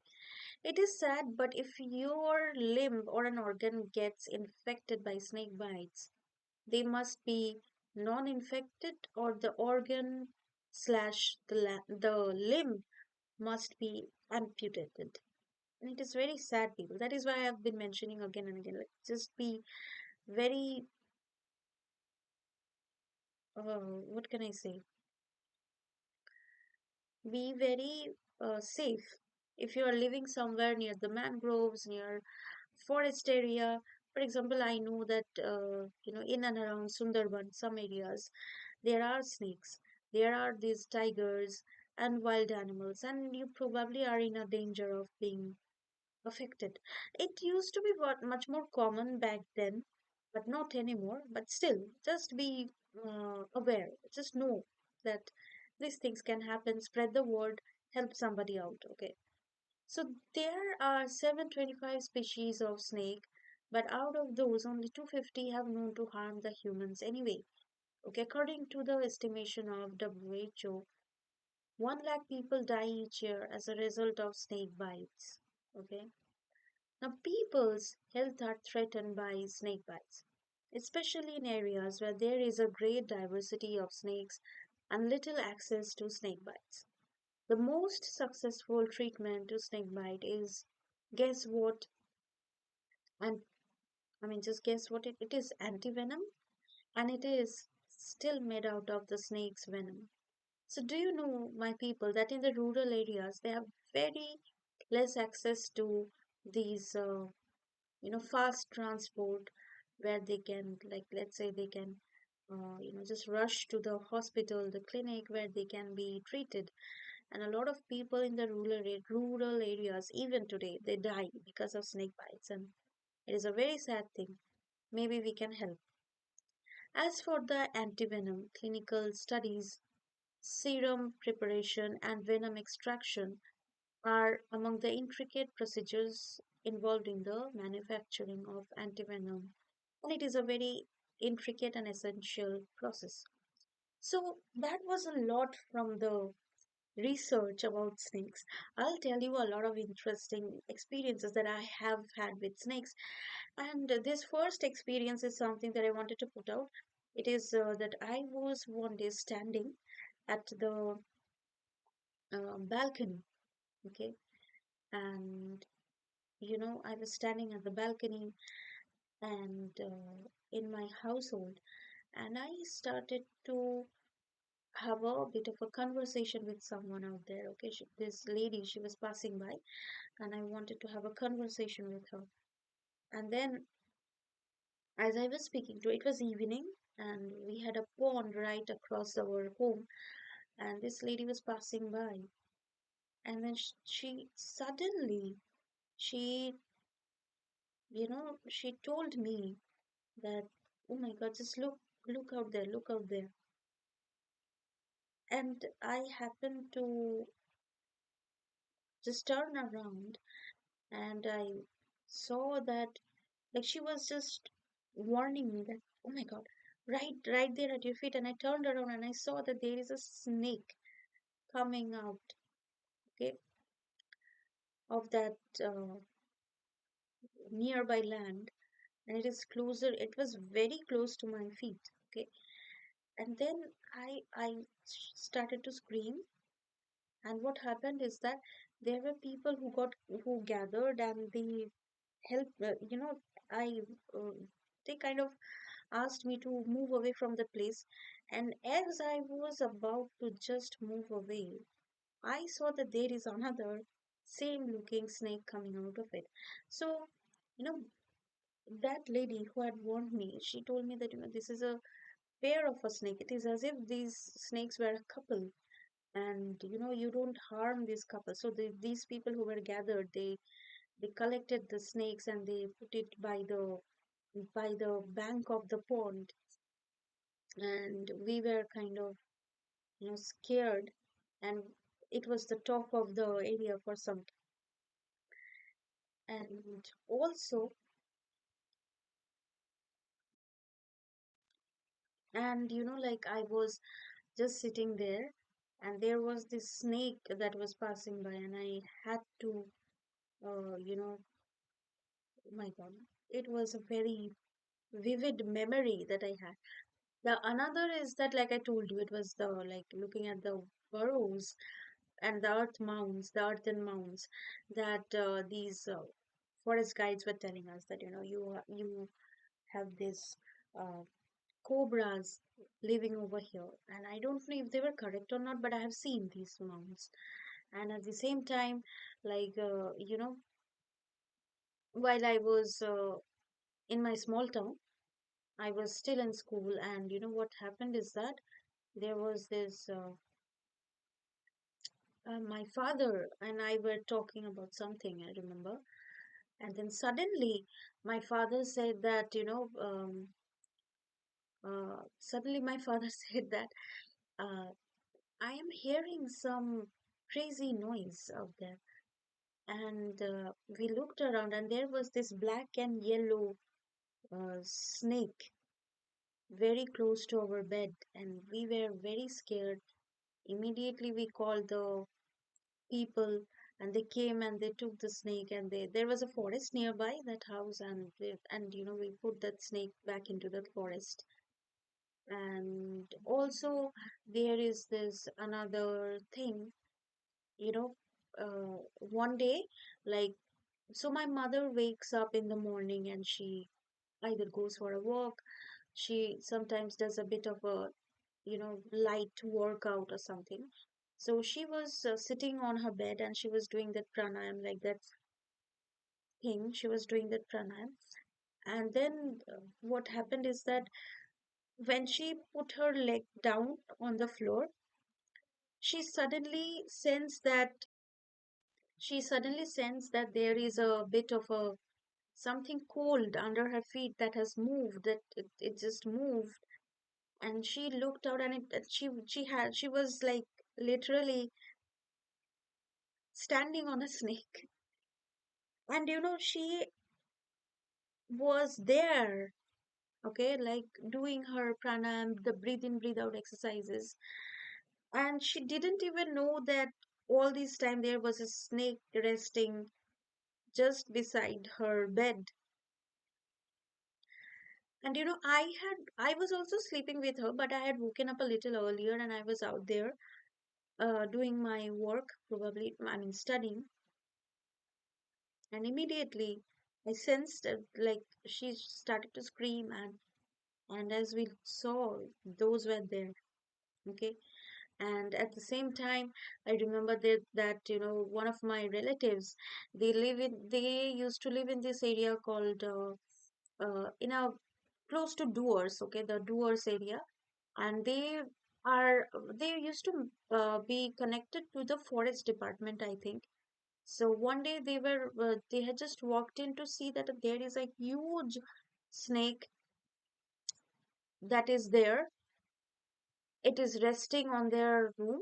It is sad, but if your limb or an organ gets infected by snake bites, they must be non-infected, or the organ slash the limb must be amputated. And it is very sad, people. That is why I have been mentioning again and again. Like, just be very, what can I say? Be very safe. If you are living somewhere near the mangroves, near forest area. For example, I know that in and around Sundarban, some areas there are snakes, there are these tigers and wild animals, and you probably are in a danger of being affected. It used to be much more common back then, but not anymore. But still, just be aware. Just know that these things can happen. Spread the word. Help somebody out. Okay. So there are 725 species of snake, but out of those, only 250 have known to harm the humans anyway. Okay, according to the estimation of WHO, 1 lakh people die each year as a result of snake bites. Okay, now people's health are threatened by snake bites, especially in areas where there is a great diversity of snakes and little access to snake bites. The most successful treatment to snake bite is, guess what? And I mean, just guess what it is, antivenom, and it is still made out of the snake's venom. So, do you know, my people, that in the rural areas they have very less access to these, fast transport where they can, like, let's say they can, just rush to the hospital, the clinic where they can be treated. And a lot of people in the rural areas, even today, they die because of snake bites, and it is a very sad thing. Maybe we can help. As for the antivenom, clinical studies, serum preparation, and venom extraction are among the intricate procedures involved in the manufacturing of antivenom. And it is a very intricate and essential process. So, that was a lot from the research about snakes. I'll tell you a lot of interesting experiences that I have had with snakes. And this first experience is something that I wanted to put out. It is that I was one day standing at the balcony, okay, and I was standing at the balcony and in my household, and I started to have a bit of a conversation with someone out there. Okay, this lady, she was passing by, and I wanted to have a conversation with her. And then, as I was speaking to, it was evening, and we had a pond right across our home, and this lady was passing by, and then she suddenly she she told me that, oh my god, just look out there, look out there. And I happened to just turn around, and I saw that, like, she was just warning me that, oh my god, right there at your feet. And I turned around and I saw that there is a snake coming out, okay, of that nearby land, and it is closer, it was very close to my feet, okay. And then I started to scream. And what happened is that there were people who gathered, and they helped, I uh, they kind of asked me to move away from the place. And as I was about to just move away, I saw that there is another same looking snake coming out of it. So, you know, that lady who had warned me, she told me that, this is a pair of a snake. It is as if these snakes were a couple, and you don't harm this couple. So these people who were gathered, they collected the snakes and they put it by the bank of the pond. And we were kind of scared, and it was the talk of the area for some. And also, and like, I was just sitting there, and there was this snake that was passing by, and I had to uh, you know oh my god, it was a very vivid memory that I had. The another is that, like I told you, it was the, like, looking at the burrows and the earthen mounds that these forest guides were telling us that, you have this uh, cobras living over here. And I don't know if they were correct or not, but I have seen these mounds. And at the same time, like, while I was in my small town. I was still in school, and you know what happened is that there was this my father and I were talking about something, I remember. And then suddenly my father said that, suddenly my father said that uh, I am hearing some crazy noise out there. And we looked around, and there was this black and yellow snake very close to our bed, and we were very scared. Immediately, we called the people, and they came and they took the snake, and there was a forest nearby that house, and we put that snake back into the forest. And also there is this another thing, you know one day, like, so my mother wakes up in the morning and she either goes for a walk, she sometimes does a bit of a light workout or something. So she was sitting on her bed and she was doing that pranayam, like that thing. She was doing that pranayam. And then what happened is that when she put her leg down on the floor, she suddenly sensed that there is a bit of a something cold under her feet that has moved, that it just moved. And she looked out, and she was like literally standing on a snake. And she was there, okay, like doing her pranayam, the breathe in breathe out exercises. And she didn't even know that all this time there was a snake resting just beside her bed. And I was also sleeping with her, but I had woken up a little earlier and I was out there doing my work, probably, I mean, studying. And immediately I sensed that, like, she started to scream, and as we saw, those were there. Okay. And at the same time, I remember that one of my relatives, they used to live in this area called in a close to Doers, okay, the Doers area. And are they used to be connected to the forest department, I think. So one day they had just walked in to see that there is a huge snake that is there. It is resting on their room.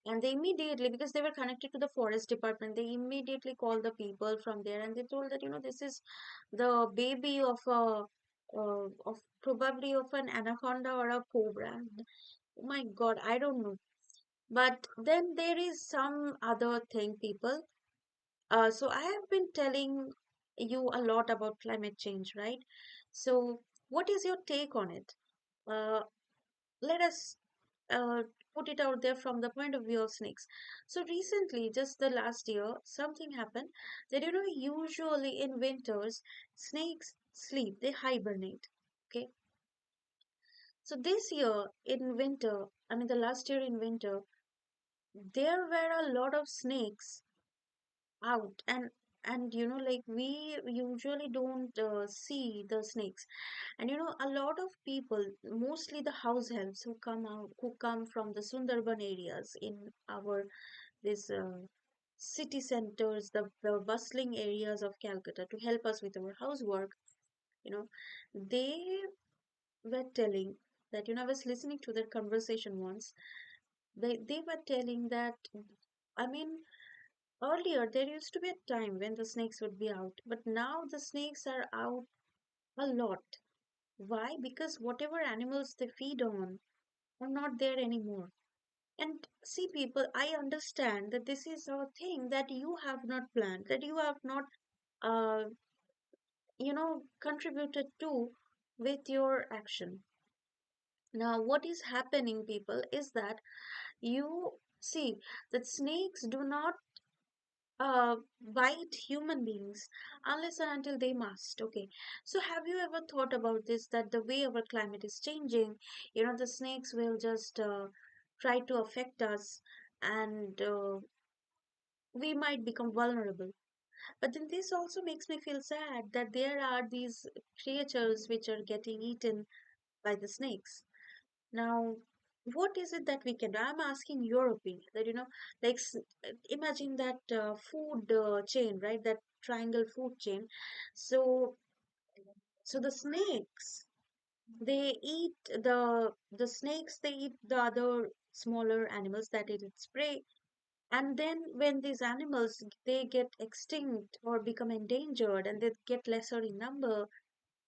And they immediately, because they were connected to the forest department, they immediately called the people from there, and they told that this is the baby of of probably of an anaconda or a cobra. Oh my God, I don't know. But then there is some other thing, people. So I have been telling you a lot about climate change, right? So what is your take on it? Uh, Let us uh, put it out there from the point of view of snakes. So recently, just the last year, something happened that usually in winters, snakes sleep, they hibernate. Okay. So this year in winter, I mean the last year in winter, there were a lot of snakes out. And like, we usually don't see the snakes. And a lot of people, mostly the house helps who come from the Sundarban areas in our this city centers, the bustling areas of Calcutta, to help us with our housework. you know they were telling that, I was listening to their conversation once. They were telling that, I mean, earlier, there used to be a time when the snakes would be out, but now the snakes are out a lot. Why? Because whatever animals they feed on are not there anymore. And see, people, I understand that this is a thing that you have not planned, that you have not, uh, contributed to with your action. Now, what is happening, people, is that you see that snakes do not bite human beings unless and until they must. Okay, so have you ever thought about this, that the way our climate is changing, the snakes will just try to affect us, and we might become vulnerable. But then this also makes me feel sad that there are these creatures which are getting eaten by the snakes. Now, what is it that we can do? I'm asking your opinion that, like, imagine that food chain, right? That triangle food chain. So, so the snakes, they eat the snakes, they eat the other smaller animals that eat its prey. And then when these animals they get extinct or become endangered and they get lesser in number,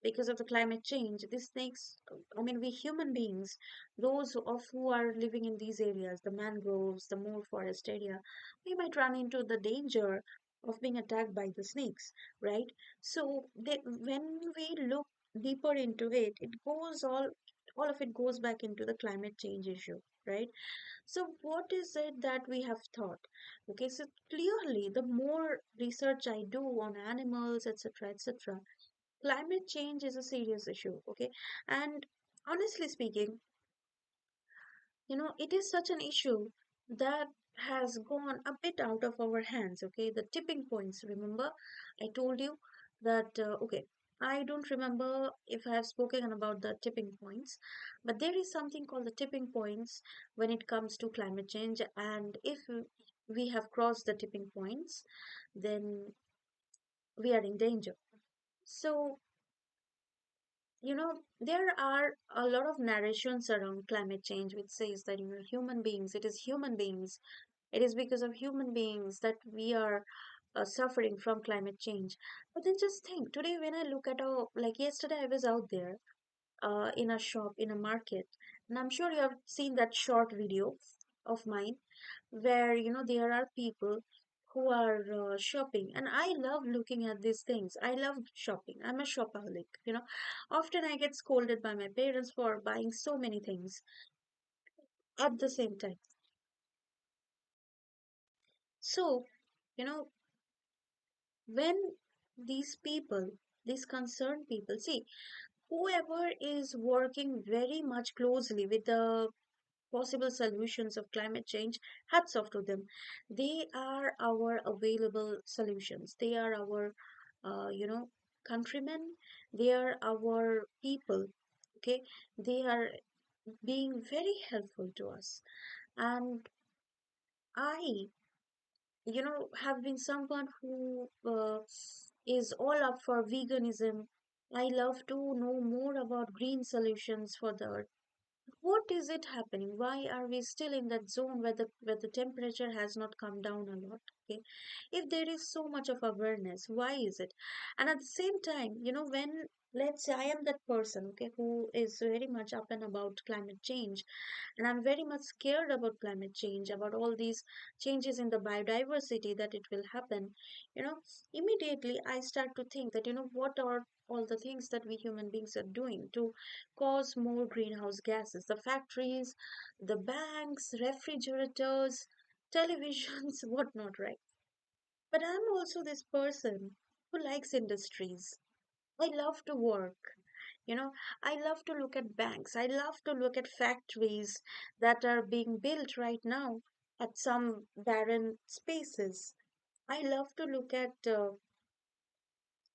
because of the climate change, these snakes, I mean, we human beings, those of who are living in these areas, the mangroves, the more forest area, we might run into the danger of being attacked by the snakes, right? So when we look deeper into it, all of it goes back into the climate change issue, right? So what is it that we have thought? Okay, so clearly the more research I do on animals, etc., etc., climate change is a serious issue, okay? And honestly speaking, it is such an issue that has gone a bit out of our hands, okay? The tipping points, remember? I told you that, okay, I don't remember if I have spoken about the tipping points, but there is something called the tipping points when it comes to climate change. And if we have crossed the tipping points, then we are in danger. So, there are a lot of narrations around climate change which says that, human beings, it is human beings, it is because of human beings that we are suffering from climate change. But then just think, today when I look at, like yesterday I was out there in a shop, in a market, and I'm sure you have seen that short video of mine where there are people who are shopping, and I love looking at these things. I love shopping. I'm a shopaholic. Often I get scolded by my parents for buying so many things at the same time. So you know when these people, these concerned people, see, whoever is working very much closely with the possible solutions of climate change, hats off to them. They are our available solutions. They are our, countrymen. They are our people. Okay, they are being very helpful to us. And I, have been someone who is all up for veganism. I love to know more about green solutions for the earth. What is it happening? Why are we still in that zone where the temperature has not come down a lot? Okay, if there is so much of awareness, why is it? And at the same time, when, let's say I am that person, okay, who is very much up and about climate change, and I'm very much scared about climate change, about all these changes in the biodiversity that it will happen, you know, immediately I start to think that, what are all the things that we human beings are doing to cause more greenhouse gases? The factories, the banks, refrigerators, televisions, whatnot, right? But I'm also this person who likes industries. I love to work. You know, I love to look at banks. I love to look at factories that are being built right now at some barren spaces. I love to look at,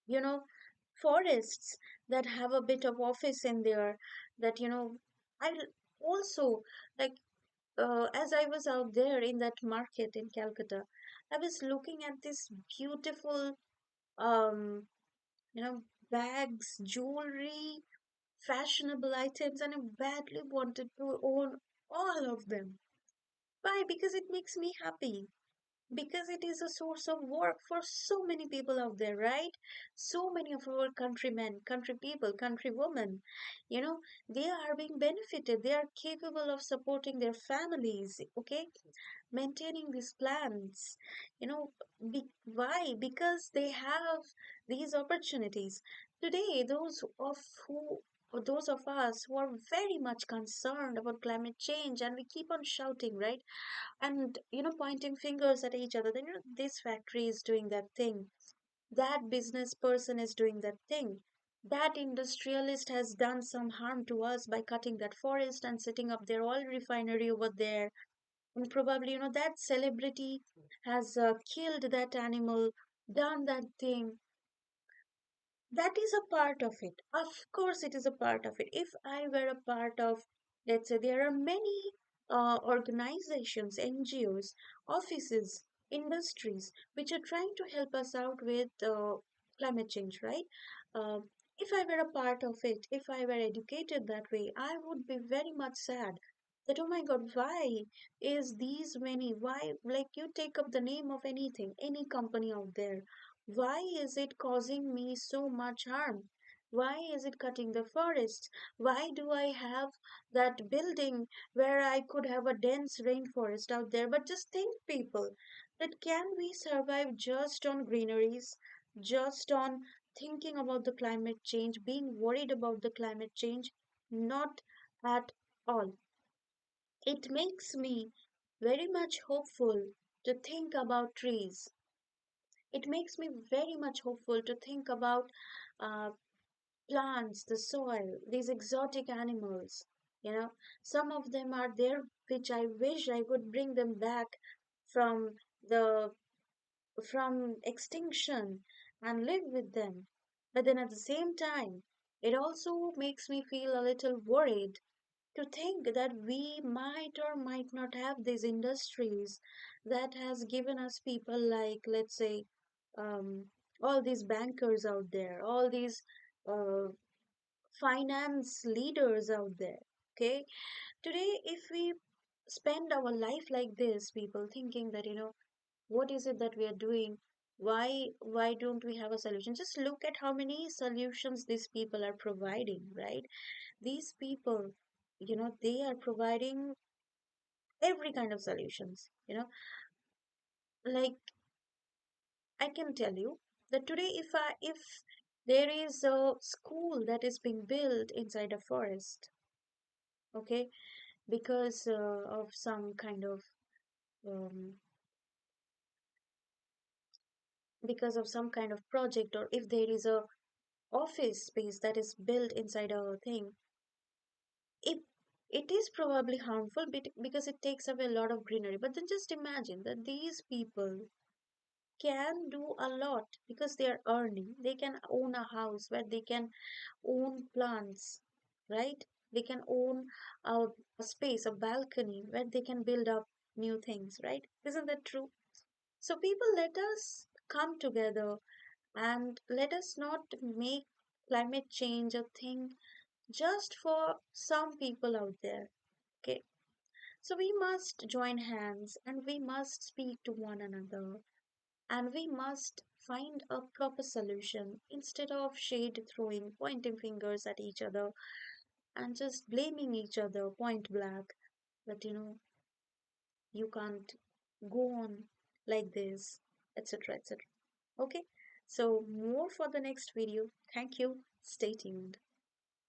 you know, forests that have a bit of office in there. That, also, like, as I was out there in that market in Calcutta, I was looking at this beautiful, um, you know, bags, jewelry, fashionable items, and I badly wanted to own all of them. Why? Because it makes me happy. Because it is a source of work for so many people out there, right? So many of our countrymen, country people, countrywomen, they are being benefited. They are capable of supporting their families, okay? Maintaining these plans, why? Because they have these opportunities. Today, those of us who are very much concerned about climate change, and we keep on shouting, right? And pointing fingers at each other, then this factory is doing that thing, that business person is doing that thing, that industrialist has done some harm to us by cutting that forest and setting up their oil refinery over there, and probably that celebrity has killed that animal done that thing. That is a part of it. Of course, it is a part of it. If I were a part of, let's say, there are many organizations, NGOs, offices, industries, which are trying to help us out with climate change, right? Uh, if I were a part of it, if I were educated that way, I would be very much sad that, oh my God, why is these many? Why, like, you take up the name of anything, any company out there, why is it causing me so much harm? Why is it cutting the forest? Why do I have that building where I could have a dense rainforest out there? But just think, people, that can we survive just on greeneries, just on thinking about the climate change, being worried about the climate change? Not at all. It makes me very much hopeful to think about trees. It makes me very much hopeful to think about uh, plants, the soil, these exotic animals. You know, some of them are there which I wish I could bring them back from the from extinction and live with them. But then at the same time, it also makes me feel a little worried to think that we might or might not have these industries that has given us people like, let's say, um, all these bankers out there, all these uh, finance leaders out there. Okay, today if we spend our life like this, people thinking that, what is it that we are doing, why don't we have a solution? Just look at how many solutions these people are providing, right? These people, they are providing every kind of solutions, like, I can tell you that today, if there is a school that is being built inside a forest, okay, because of some kind of um, project, or if there is a office space that is built inside a thing, it it is probably harmful because it takes away a lot of greenery. But then just imagine that these people can do a lot because they are earning. They can own a house where they can own plants, right? They can own a space, a balcony where they can build up new things, right? Isn't that true? So, people, let us come together and let us not make climate change a thing just for some people out there. Okay. So, we must join hands and we must speak to one another and we must find a proper solution instead of shade throwing, pointing fingers at each other and just blaming each other point blank that, you can't go on like this, etc., etc. Okay, so more for the next video. Thank you. Stay tuned.